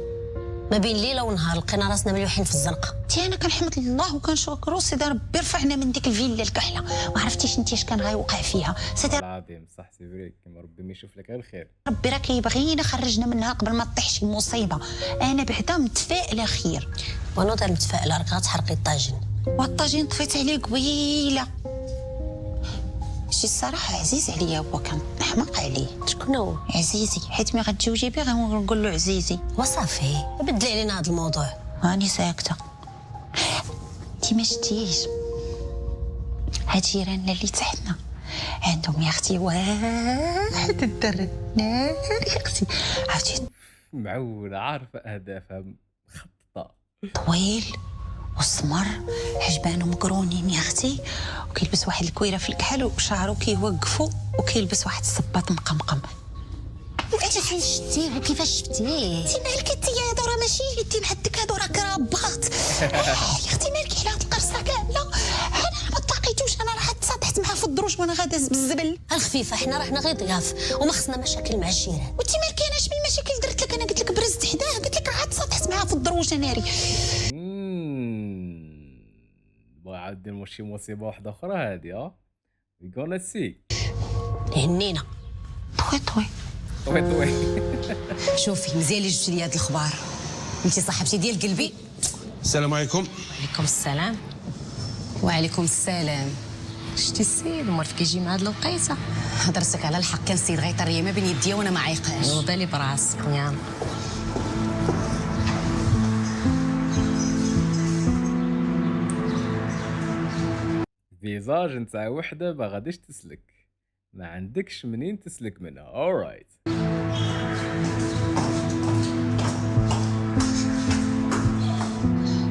ما بين ليله ونهار لقينا راسنا ملوحين في الزنقه. تي انا كنحمد الله وكنشكرو سيدي ربي رفعنا من ديك الفيلا الكحله. ما عرفتيش انت اش كان غيوقع فيها سيدي العظيم. صح سي فري، كيما ربي ما يشوف لك غير الخير. ربي راه كيبغينا خرجنا منها قبل ما تطيح شي مصيبه. انا بعدا متفائله خير. وانا دار متفائله راك غتحرقي الطاجين. والطاجين طفيت عليه قبيله. شي الصراحه عزيز عليا، هو كنحماق عليه. شكون هو؟ عزيزي، حيت ملي غتجوجي بيه غنقول له عزيزي. وصافي بدلي علينا هذا الموضوع. هاني ساكته. انتي ما شتيش هاد جيراننا اللي تحتنا عندهم يا اختي واحد الدرنار يا اختي، عرفتي معولة عارفة أهدافها مخططة. طويل وسمر عجبانو مقرونين يا اختي، وكيلبس واحد الكويره في الكحل وشعرو كيوقفو وكيلبس واحد الصباط مقمقم. انت فين شفتيه وكيفاش شفتيه؟ انتي مالك انت يا هادو راه ماشي يدي بحدك، هادو راه كرابات. يا اختي مالك على هاد القرصه كامله؟ انا ما تلاقيتوش، انا راه تصاطحت معاه في الدروج وانا غادا بالزبل. الخفيفه حنا راحنا غير ضياف وما خصنا مشاكل مع الجيران. وانتي مالك انا اش من المشاكل درت لك؟ انا قلت لك برزت حداه، قلت لك راه تصاطحت معاه في الدروج ناري. بغا عاد ندير شي مصيبة واحدة أخرى هادي. وي غونا سي. هنينا طوي طوي. شوفي مزيان اللي جبتي لي هاد الخبار. انت صاحبتي ديال قلبي. السلام عليكم. وعليكم السلام. وعليكم السلام. شتي السيد مورف كيجي مع هاد الوقيته. هضرتك على الحق كان السيد غيطري ما بين يديا وانا ما عايقاش. وبالي براسك يا فيزاج نتاع وحده ما غاديش تسلك، ما عندكش منين تسلك منها. اورايت.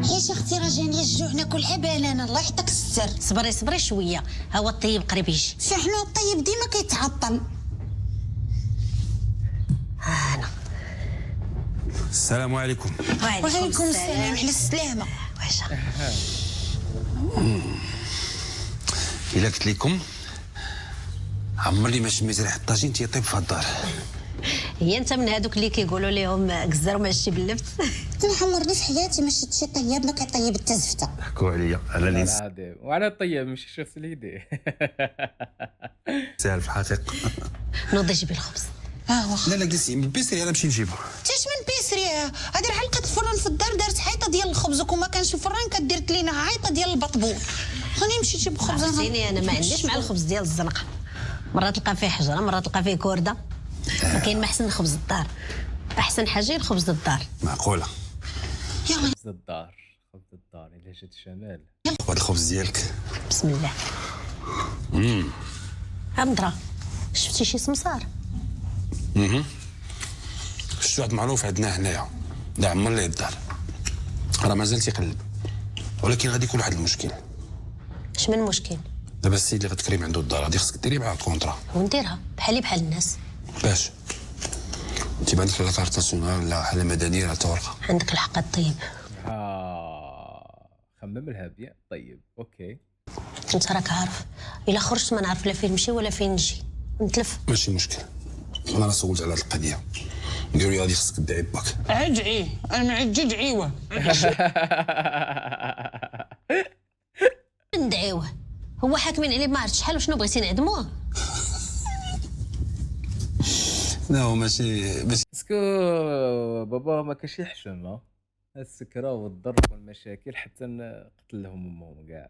علاش اختي راه جاني الجوع ناكل عبال انا الله يعطيك الستر. صبري صبري شويه، ها هو الطيب قريب يجي. شحال الطيب ديما كيتعطل. انا السلام عليكم. وعليكم السلام على السلامه. واش الا قلت لكم عمرني ما شميت ريحه الطاجين تيطيب في الدار. هي انت من هذوك اللي كيقولوا لهم قزر وما شي باللبس. تنحمرني في حياتي ما شفت شي طياب ما كيطيب حتى زفته. حكوا عليا على اللي العادي وعلى الطيب مش شفت اليدي. ساهل في الحقيقه. نوضي جيبي الخبز. واخا. لا جلسي من بيسري انا نمشي نجيبه. تاش من بيسري هادي راه لقيت الفران في الدار دارت حيطه ديال الخبز وكون ما كانش فران كدير لينا عيطه ديال البطبوط. خليني نمشي نجيب خبز. عرفتيني انا ما عنديش مع الخبز ديال الزنقه. مرات تلقى فيه حجره مرات تلقى فيه كورده. ما كاين ما احسن من خبز الدار. احسن حاجه هي الخبز الدار. معقوله. خبز الدار خبز الدار الا جات الشمال. هذا الخبز ديالك. بسم الله. عمدرا شفتي شي سمسار؟ شفت واحد معروف عندنا هنايا لا عمر ليه الدار راه مازال تيقلب ولكن غادي يكون واحد المشكل. اش من مشكل؟ دابا السيد اللي غتكريم عنده الدار غادي خصك ديري معاه كونطرا. ونديرها بحالي بحال الناس. باش انت ما عندك لا كارت ناسيونال لا حاله مدنيه لا ورقه. عندك الحق الطيب. خمم لها بيان. طيب اوكي. انت راك عارف الا خرجت ما نعرف لا فين نمشي ولا فين نجي نتلف. ماشي مشكل انا راه سولت على هاد القضيه قالوا لي غادي خصك تدعي باك. ادعي انا ما عندي دعيوه. ندعيوه هو حاكمين عليه ما عرفت شحال وشنو بغيتي نعدموه. لا هو ماشي اسكو بابا ما كانش يحشم ها السكره والضرب والمشاكل حتى قتل لهم امهم كاع.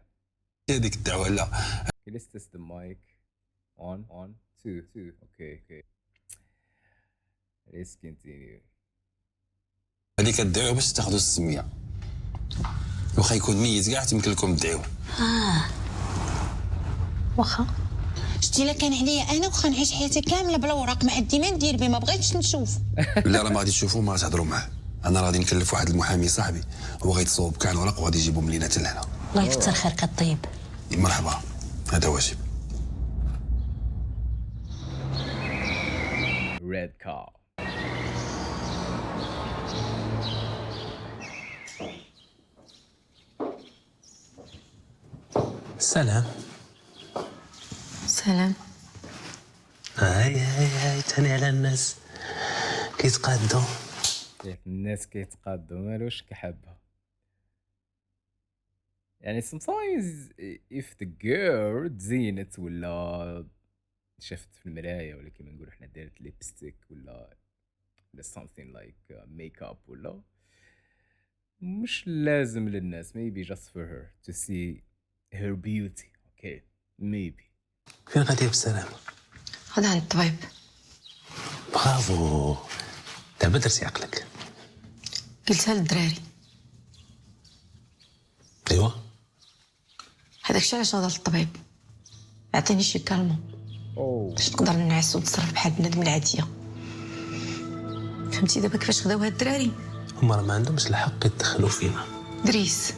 هذيك الدعوه لا. Let's test the mic. On 2 2. Okay. Let's continue. هذيك الدعوه باش تاخذوا السميه واخا يكون ميت كاع تيمكن لكم تدعيوه. واخا شتي الا كان عليا انا واخا نعيش حياتي كامله بلا وراق ما عندي ما ندير به ما بغيتش نشوف. لا راه ما غادي تشوفوا ما غتهضروا معاه. انا غادي نكلف واحد المحامي صاحبي هو غيتصوب كاع الوراق وغادي يجيبهم لينا حتى لهنا. الله يكثر خيرك الطيب. مرحبا هذا واجب. Red cow. السلام. سلام. هاي تاني على الناس كيتقادوا. الناس كيتقادوا مالوش كحبها. يعني sometimes if the girl تزينت ولا شفت في المرايه ولا كيما نقولوا حنا دارت ليبستيك ولا something like makeup ولا مش لازم للناس maybe just for her to see her beauty. okay maybe. فين غادي بالسلامة؟ هذا عند الطبيب. برافو دابا درتي عقلك. قلتها للدراري. ايوا هذاك الشيء علاش هذا الطبيب عطيني شي كالمو باش نقدر نعس ونتصرف بحال بنادم العاديه. فهمتي دابا كيفاش خداو هاد الدراري؟ هما راه ما عندهمش الحق يتدخلوا فينا. دريس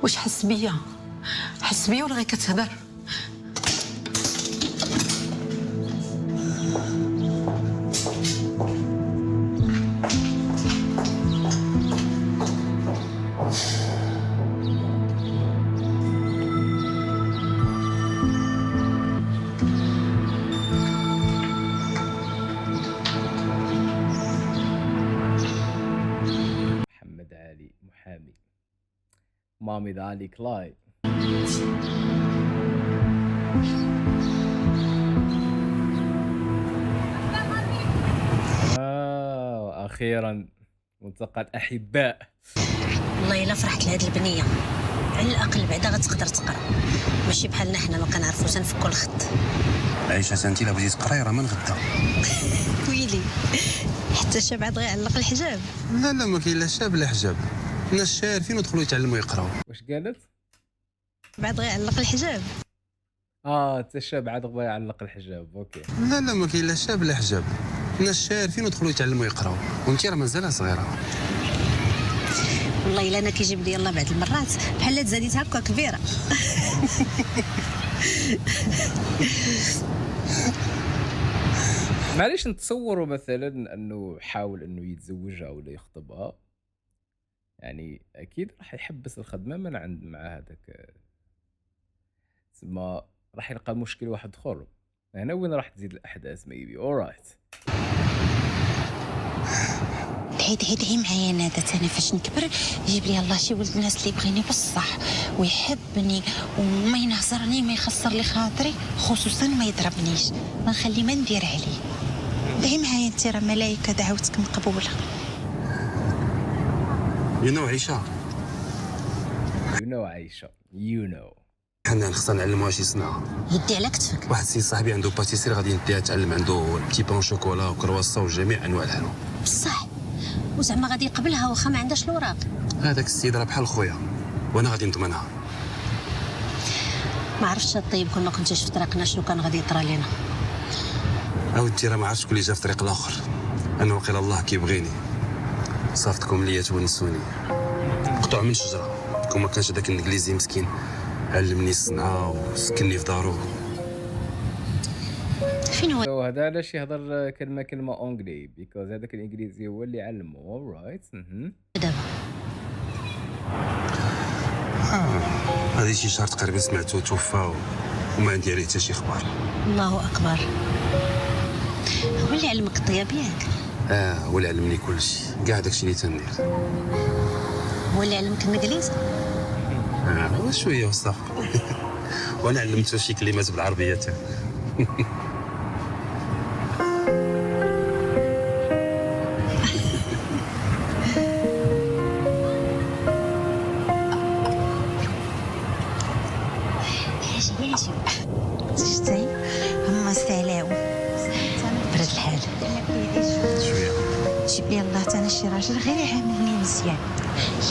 واش حس بيا ولا غير كتهضر؟ محمد علي محامي. مامي علي كلاي. واخيرا ملتقى الاحباء. والله الا فرحت لهاد البنيه، على الاقل بعدا غتقدر تقرا، ماشي بحالنا حنا ما كنعرفوش نفكوا الخط. عايشه انت الا بغيتي تقراي راه من غدا. ويلي حتى الشاب عاد غيعلق الحجاب. لا ما كاين لا شاب لا حجاب، الناس شارفين ودخلوا يتعلموا يقراو. واش قالت؟ بعد غيعلق الحجاب. حتى الشاب عاد بغا يعلق الحجاب. اوكي. لا ما كاين لا شاب لا حجاب، الناس شارفين ودخلوا يتعلموا يقراو، وانت راه مازالها صغيره. والله الا انا كيجيب لي الله بعض المرات بحال تزاديت هكا كبيره. معليش نتصوروا مثلا انه حاول انه يتزوجها ولا يخطبها، يعني اكيد راح يحبس الخدمه من عند مع هذاك، تسمى راح يلقى مشكل واحد اخر. هنا وين راح تزيد الاحداث ميبي. اورايت. عيدي معايا ندى، انا فاش نكبر يجيب لي الله شي ولد الناس اللي يبغيني بصح ويحبني وما ينهزرني، ما يخسر لي خاطري، خصوصا ما يضربنيش، ما نخلي ما ندير عليه. دعي معايا انت، راه ملايكه دعوتك مقبوله. عيشه عايشه حنا خصنا نعلموها شي صنعه. يدي على كتفك. واحد السي صاحبي عنده باتيسير غادي نديها تعلم، عنده بتي بان شوكولا وكرواسون وجميع انواع الحلوى. بصح وزعما غادي يقبلها واخا ما عندهاش الوراق. هذاك السيد راه بحال خويا وانا غادي نضمنها. ما عرفتش الطيب كون ما كنتيش في طريقنا شنو كان غادي يطرى لينا. اودي راه ما عرفتش شكون اللي جا في طريق الاخر، انا وقيل الله كيبغيني صافتكم ليا تونسوني. قطع من شجره كون ما كانش هذاك الانجليزي مسكين علمني الصنعه وسكنني في دارو. فين هو هذا علاش يهضر كلمه اونجلي، بيكوز هذاك الانجليزي هو اللي علمه. اورايت. دابا؟ هذه شي شهر تقريبا سمعتو توفى وما عندي عليه حتى شي اخبار. الله اكبر. هو اللي علمك الطياب ياك؟ هو اللي علمني كلشي، كاع داكشي اللي تندير. هو اللي علمك الانجليزي؟ شويه وصافي. وانا علمته شي كلمات بالعربيه تاعي. شتي هما سالاو برد الحال. شويه جيب لي الله تانا شي راجل غير يعاملني مزيان،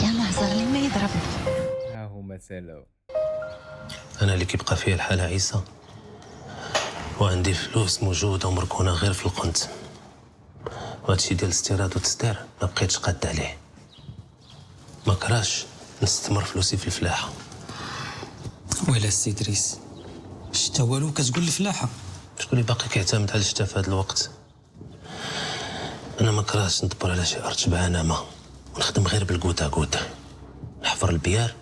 يلا هزر لي ما يضربني. ها هما سالو. انا اللي كيبقى فيا الحال عيسى، وعندي فلوس موجوده ومركونه غير في القنت، وهادشي ديال الاستيراد والتصدير ما بقيتش قاد عليه. ما كراش نستثمر فلوسي في الفلاحه. ويلا السي دريس شتا والو كتقول الفلاحه؟ شكون اللي باقي كيعتمد على الشتا في هذا الوقت؟ انا ما كراهش ندبر على شي ارض شبعانه ما، ونخدم غير بالكوتا كوتا، نحفر البيار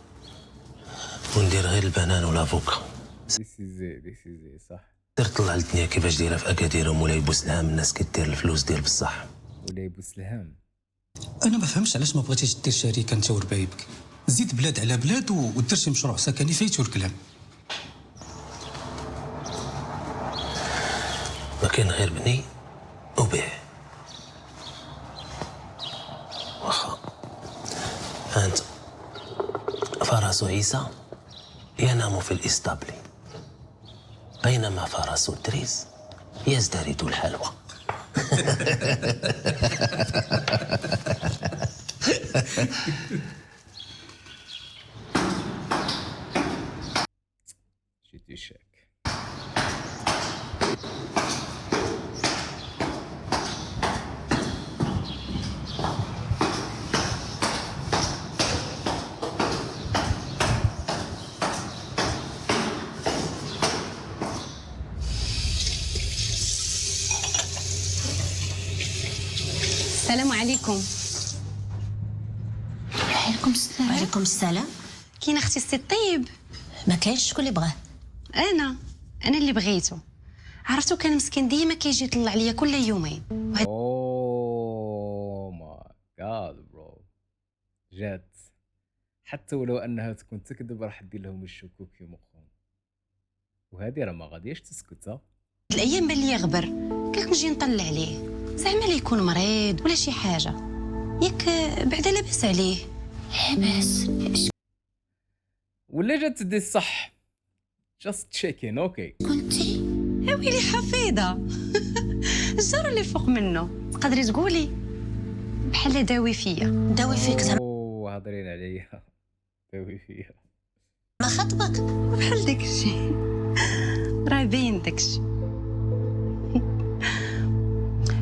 وندير غير البنان والافوكا. ديسيزي صح. دير طلع الدنيا كيفاش دايره في اكادير ومولاي بوسلهام، الناس كدير الفلوس ديال بصح. ولاي بوسلهام. انا ما فهمش علاش ما بغيتيش دير شركه انت وربايبك، زيد بلاد على بلاد ودير شي مشروع سكني فايتو الكلام. ما كاين غير بني وبيع. واخا انت فرس عيسى ينام في الاسطبل، بينما فرس دريس يزدرد الحلوى. شتي شاك. السلام عليكم. وعليكم السلام. وعليكم السلام. كاين اختي السي الطيب؟ ما كاينش. شكون اللي بغاه؟ انا اللي بغيته. عرفتو كان مسكين ديما كيجي يطلع عليا كل يومين. اوه ماي جاد برو. جات حتى ولو انها تكون تكذب راح تدير لهم الشكوك في مخهم، وهذه راه ما غاديش تسكت. الايام بان ليا غبر، قلت نجي نطلع عليه. زعما لا يكون مريض ولا شي حاجه، ياك بعدا لاباس عليه. لاباس. ولا جات تدي الصح؟ جاست تشيكين. اوكي كنتي يا ويلي حفيظه. الجار اللي فوق منه تقدري تقولي بحال داوي فيا. داوي فيك زعما اوه هضرين عليا. داوي فيها. ما خطبك. بحال داكشي، راه باين داكشي.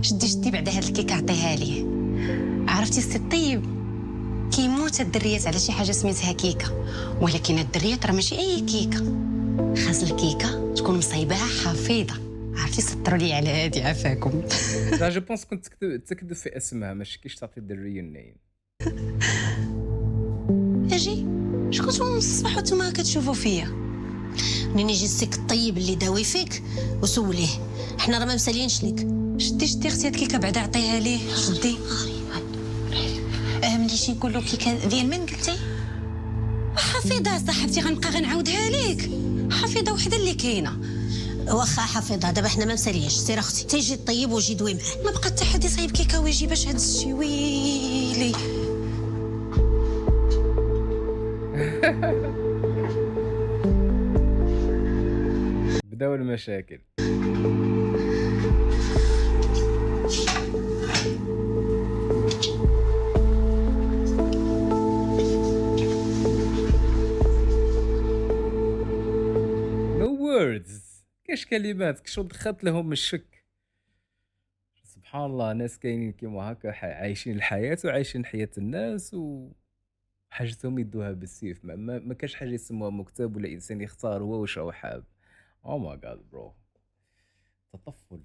شدي بعدا هاد الكيكه عطيها ليه. عرفتي السي الطيب كيموت الدريات على شي حاجه سميتها كيكه، ولكن الدريات راه ماشي اي كيكه، خاص الكيكه تكون مصايباها حفيظه. عرفتي سطروا لي على هادي عافاكم. لا جو بونس كنت تكذب في اسمها، ماشي كيش تعطي الدريه النايم. اجي شكون نتوما من الصباح وانتوما كتشوفوا فيا؟ منين يجي السيك الطيب اللي داوي فيك وسوليه، حنا راه ما مسالينش ليك. شدي اختي هاد الكيكه بعدا عطيها ليه. شدي ملي شي نقولوا كيكه ديال من قلتي؟ حفيظه صاحبتي، غنبقى غنعاودها ليك. حفيظه وحده اللي كاينه. واخا حفيظه دابا حنا ما مسالينش، سير اختي تيجي الطيب وجي دوي معاه. ما بقى حتى حد يصايب كيكه ويجي باش هاد الشي. ويلي بداو المشاكل. كاش كلمات كشو دخلت لهم الشك. سبحان الله، ناس كاينين كيما هكا عايشين الحياة وعايشين حياة الناس وحاجتهم يدوها بالسيف. ما كاش حاجة يسموها مكتب ولا إنسان يختار هو واش هو حاب. او ماي جاد برو، تطفل.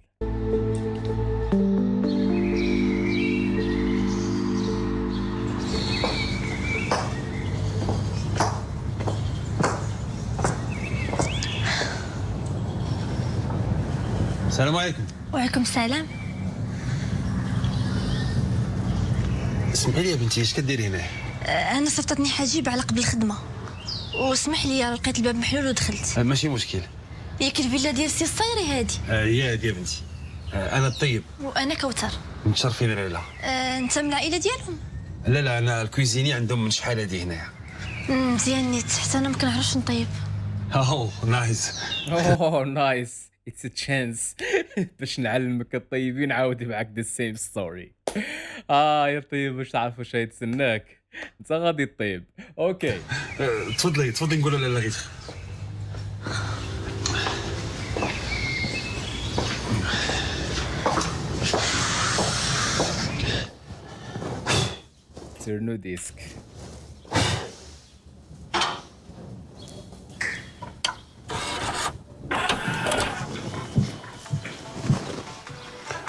السلام عليكم. وعليكم السلام. اسمحي لي يا بنتي، اش كديري هنا؟ انا صيفطتني حجيب على قبل الخدمه، واسمح لي لقيت الباب محلول ودخلت. ماشي مشكل. ياك الفيلا ديال السي الصايري هادي؟ هي هادي يا بنتي. انا الطيب. وانا كوثر. متشرفين العيله. انت من العائله ديالهم؟ لا انا الكويزيني عندهم من شحال هادي هنايا. مزيان نيت، حتى انا ما كنعرفش نطيب. نايس. نايس، اتس ا تشانس باش نعلمك الطيبين. عاودي معاك ذا سيم ستوري. يا طيب واش تعرف واش يتسناك، انت غادي تطيب. اوكي تفضلي نقولوا لاله غير. تيرنو ديسك.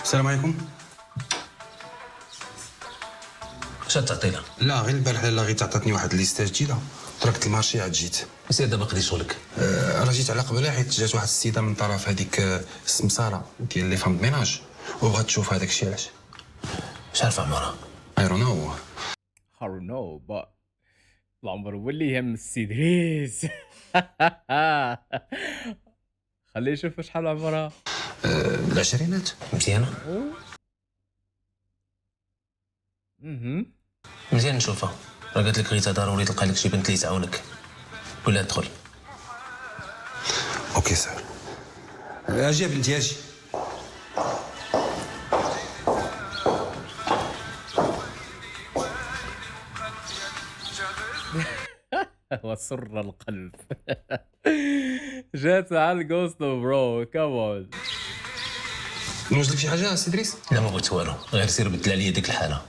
السلام عليكم. واش تعطينا؟ لا غير البارح لاله غير عطاتني واحد ليستا جديده، تركت المارشي عاد جيت. سير دابا قضي شغلك. انا جيت على قبلها حيت جات واحد السيده من طرف هذيك السمساره ديال لي فام ميناج وبغات تشوف هذاك الشيء. علاش؟ واش عارف عمرها؟ I don't know. I don't know but العمر واللي يهم السيدريس. خليه يشوف شحال عمرها. العشرينات. مزيانه. مزيان نشوفها. راه قالت لك غير ضروري تلقى لك شي بنت اللي تعاونك. ولا ادخل. اوكي سير. اجي يا بنتي اجي. وسر القلب. جات على الجوستو برو كمون. نوجد لك شي حاجه سي ادريس؟ لا ما بغيت والو، غير سير بدل عليا ديك الحاله.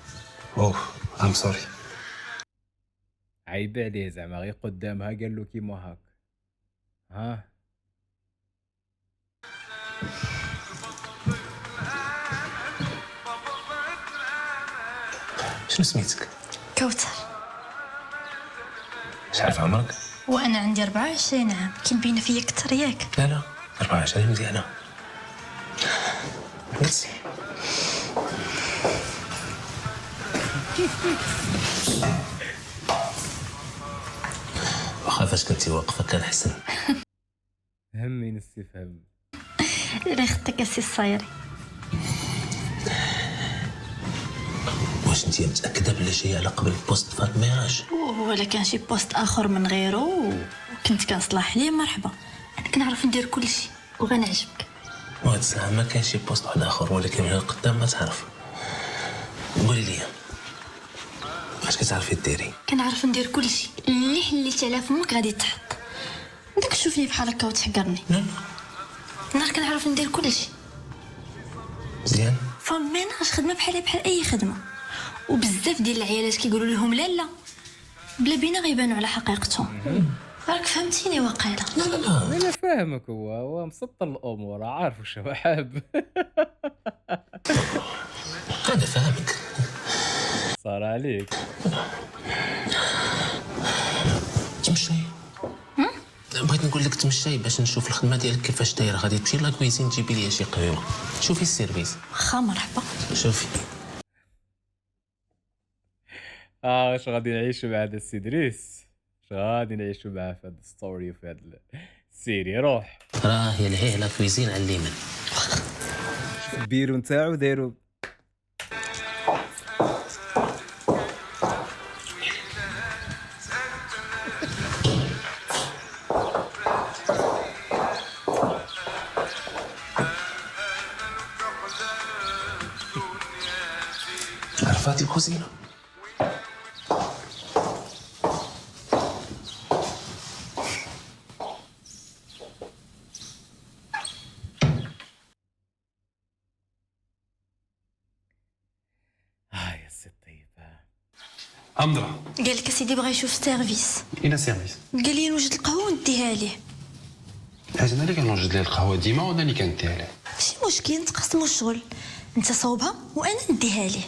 اوه ام سوري. عيب عليه زعما غير قدامها قال له كيما هاك. ها شنو سميتك؟ كوثر. شحال في عمرك؟ وانا عندي 24 عام. كي مبينه فيا كثر ياك؟ لا 24 مزيانه. ميرسي. واخا فاش كنتي واقفه كان حسن. همين استفهام. ريختك السي الصايري. واش انت متاكده بلي شي علاقه بالبوست فالميراج؟ ولا كان شي بوست اخر من غيره وكنت كنصلح ليه مرحبا، انا كنعرف ندير كل شيء وغنعجبك. وهاد الساعه ما كاين شي بوست واحد اخر، ولكن من قدام ما تعرف. قولي لي واش كتعرفي ديري؟ كنعرف ندير كل شيء، اللي حليتي على فمك غادي تحط. بدك تشوفني بحال هكا وتحقرني؟ لا انا كنعرف ندير كل شيء. مزيان. فالميناج خدمه بحال اي خدمه، وبزاف ديال العيالات كيقولوا لهم لا لا بلا بينا غيبانوا على حقيقتهم. راك فهمتيني واقيلا؟ لا انا فاهمك، هو مسطر الامور، عارف واش هو حاب. انا فاهمك. صار عليك. تمشي. بغيت نقول لك تمشي باش نشوف الخدمه ديالك كيفاش دايره. غادي تمشي لا كويزين تجيبي لي شي قهوه، شوفي السيرفيس. واخا مرحبا. شوفي واش غادي نعيشوا مع هذا السي دريس، واش غادي نعيشوا معاه في هذا الستوري وفي هذا السيري. روح راه هي لهيه لا كويزين على اليمين. البيرو نتاعو دايرو عرفات الكوزينه؟ يا سي الطيب. امضرة قال لك اسيدي بغا يشوف السيرفيس، الى سيرفيس. قال لي نوجد القهوه ونديها ليه. حيت انا اللي كنوجد ليه القهوه ديما وانا اللي كنديها ليه. ماشي مشكل، نتقاسموا الشغل، انت صوبها وانا نديها ليه.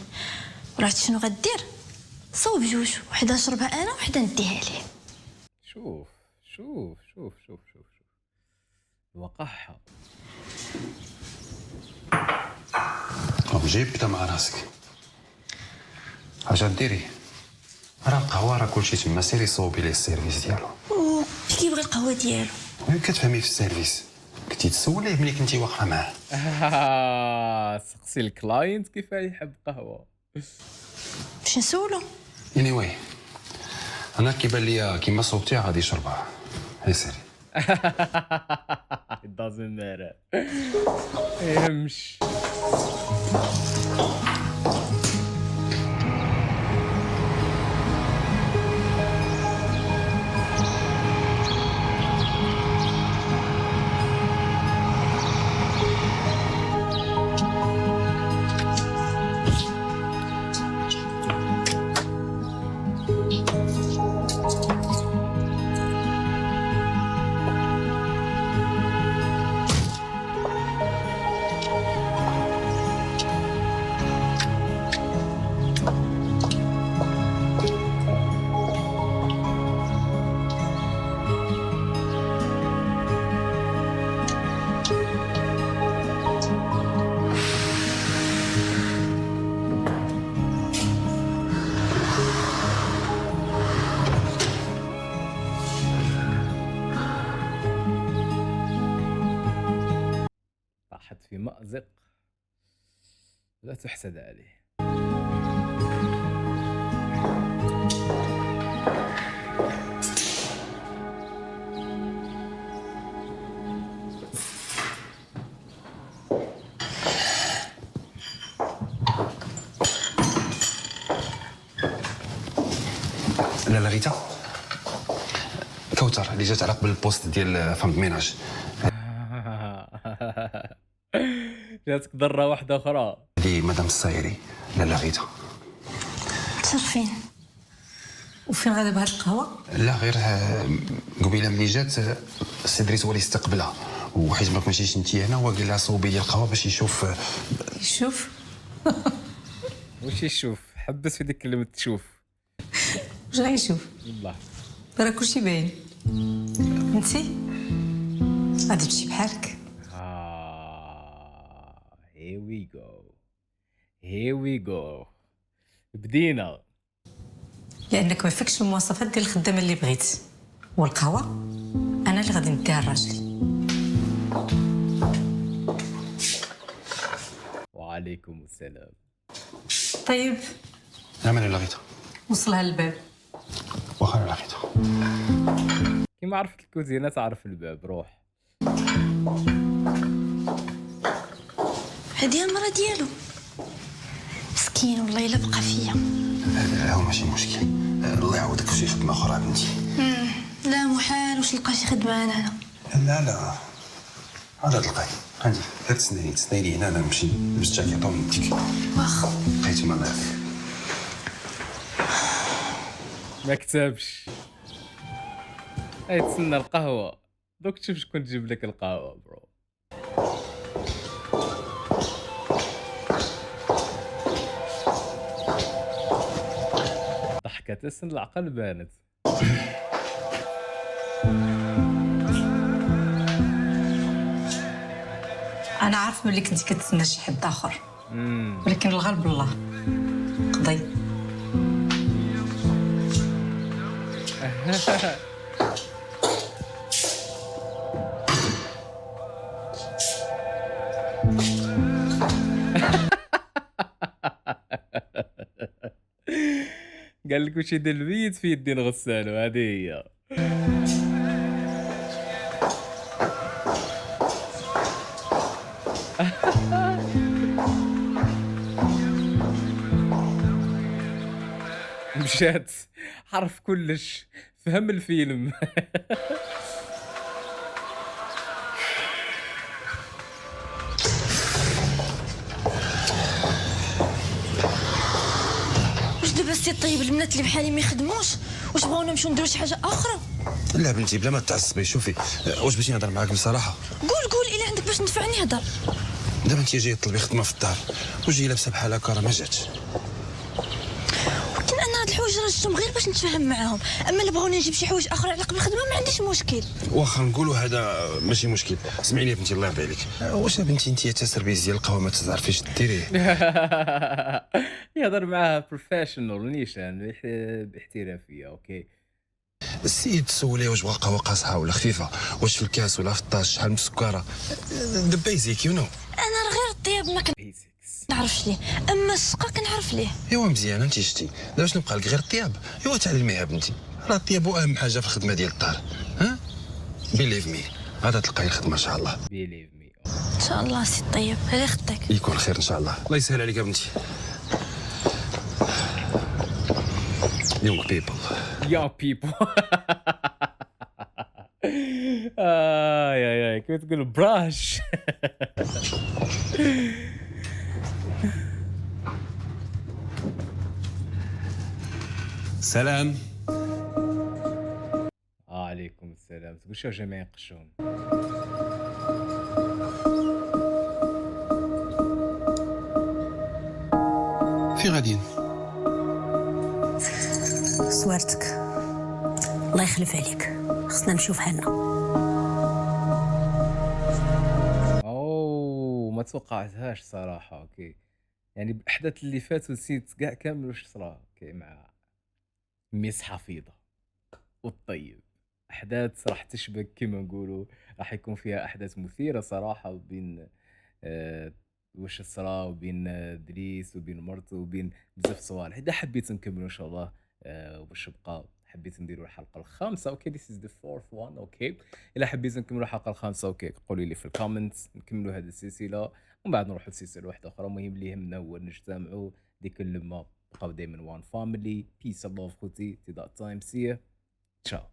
عرفت شنو غدير؟ صوب جوج، وحده نشربها انا وحده نديها ليه. شوف شوف شوف شوف شوف شوف الوقاحة. جيب بدا مع راسك. اش ديري؟ راه القهوه راه كلشي تما، سيري صوبي ليه السيرفيس ديالو. كيبغي القهوه ديالو. كتفهمي في السيرفيس، كنتي تسوليه ملي كنتي واقفه معاه. سقسي الكلاينت كيف يحب قهوة. باش نسولو. anyway انا كيبان ليا كيما صوبتيها غادي يشربها. هي سيري. It doesn't matter. يمش. طاحت في مأزق لا تحسد عليه. لا غيتا كوثر اللي جات على قبل البوست ديال فام الميناج. جاتك ضرة واحدة أخرى. هذه مدام الصايري. لا غيتا تشرفين. وفين غادا بهاد القهوه؟ لا غير قبيله ملي جات السي دريس هو اللي استقبلها، وحيت ما كنتيش انت هنا هو قال لها صوبي لي القهوه باش يشوف. شوف وش يشوف؟ حبس في ديك كلمة تشوف. واش غيشوف؟ والله راه كلشي باين. انتي غادي تمشي بحالك. here we go here we go. بدينا. لانك ما فيكش المواصفات ديال الخدامه اللي بغيت، والقهوه انا اللي غادي نديها لراجلي. وعليكم السلام. طيب نعم انا لغيتها. وصلها للباب. واخا انا لغيتها. كيما عرفت الكوزينه تعرف الباب. روح. هادي المرة ديالو مسكين والله الا بقى فيا. لا هو ماشي مشكل، الله يعوضك في شي خدمه اخرى بنتي. لا محال واش نلقى شي خدمة انا. لا عاد تلقاي. عندي غير تسناي لي هنا، انا نمشي نلبس جاكيطه ونديك. واخا بقيتي ما الله يعافيك. ما كتبش. اي تسنى القهوه دوك تشوف شكون تجيب لك القهوه برو. ضحكت تسن العقل بانت. انا عارف ملي كنتي كتسنى شي حد اخر، ولكن الغالب الله قضي. قال لك واش يدير البيت في يدين غسالو. هذه هي. مشات حرف كلش، فهم الفيلم. واش دابا سي طيب البنات اللي بحالي ما يخدموش؟ واش بغاونا نمشيو نديرو شي حاجة أخرى؟ لا بنتي بلا ما تعصبي، شوفي واش بغيتي نهضر معاك بصراحه؟ قول الا عندك باش تنفعني هضر. دابا انت جايه تطلبي خدمه في الدار وجايه لابسه بحال هكا، راه ما جاتش. ولكن انا هاد الحوايج راه جبتهم غير باش نتفاهم معاهم، اما الا بغاوني نجيب شي حوايج اخرى على قبل الخدمه ما عنديش مشكل. واخا نقولوا هذا ماشي مشكل. اسمعيني يا بنتي الله يرضي عليك، واش بنتي انت حتى سربيز ديال القهوه ما تعرفيش ديريه؟ يهضر معاها بروفيشنال نيشان باحترافيه. اوكي السيد سوليه واش بغا قهوه قاصحه ولا خفيفه، واش في الكاس ولا في الطاش، شحال من سكره، ذا بيزيك يو نو. انا راه غير الطياب ما كنعرفش ليه، اما السقا كنعرف ليه. ايوا مزيان انت شتي. دابا شنو بقى لك غير الطياب؟ ايوا تعلميها بنتي، راه الطياب هو اهم حاجه في الخدمه ديال الدار. ها بيليف مي غادا تلقاي الخدمه ان شاء الله. بيليف مي ان شاء الله سي طيب، على خدك. يكون خير ان شاء الله. الله يسهل عليك يا بنتي. يونغ بيبل. young people. يا كيف تقول براش. سلام. عليكم السلام. تقول شو جماعة يقشون. في غاديين؟ صورتك الله يخلف عليك، خصنا نشوف حالنا. اوه ما توقعتهاش صراحة. اوكي يعني بالاحداث اللي فاتوا نسيت كاع كامل واش صرا. اوكي مع ميس حفيظة والطيب، احداث راح تشبك كما نقولوا، راح يكون فيها احداث مثيرة صراحة، وبين واش صرا وبين دريس وبين مرته وبين بزاف صوالح. اذا حبيت نكملوا ان شاء الله باش بقى حبيت نديروا الحلقه الخامسه. اوكي this is the fourth one. اوكي الا حبيت نكملوا الحلقه الخامسه اوكي قولوا لي في الكومنتس نكملوا هذه السلسله ومن بعد نروحوا لسلسله واحده اخرى. المهم اللي يهمنا هو نجتمعوا ديك اللمه، بقاو دائما وان فاميلي. بيس اند لوف خوتي تي ذات تايم. سي تشاو.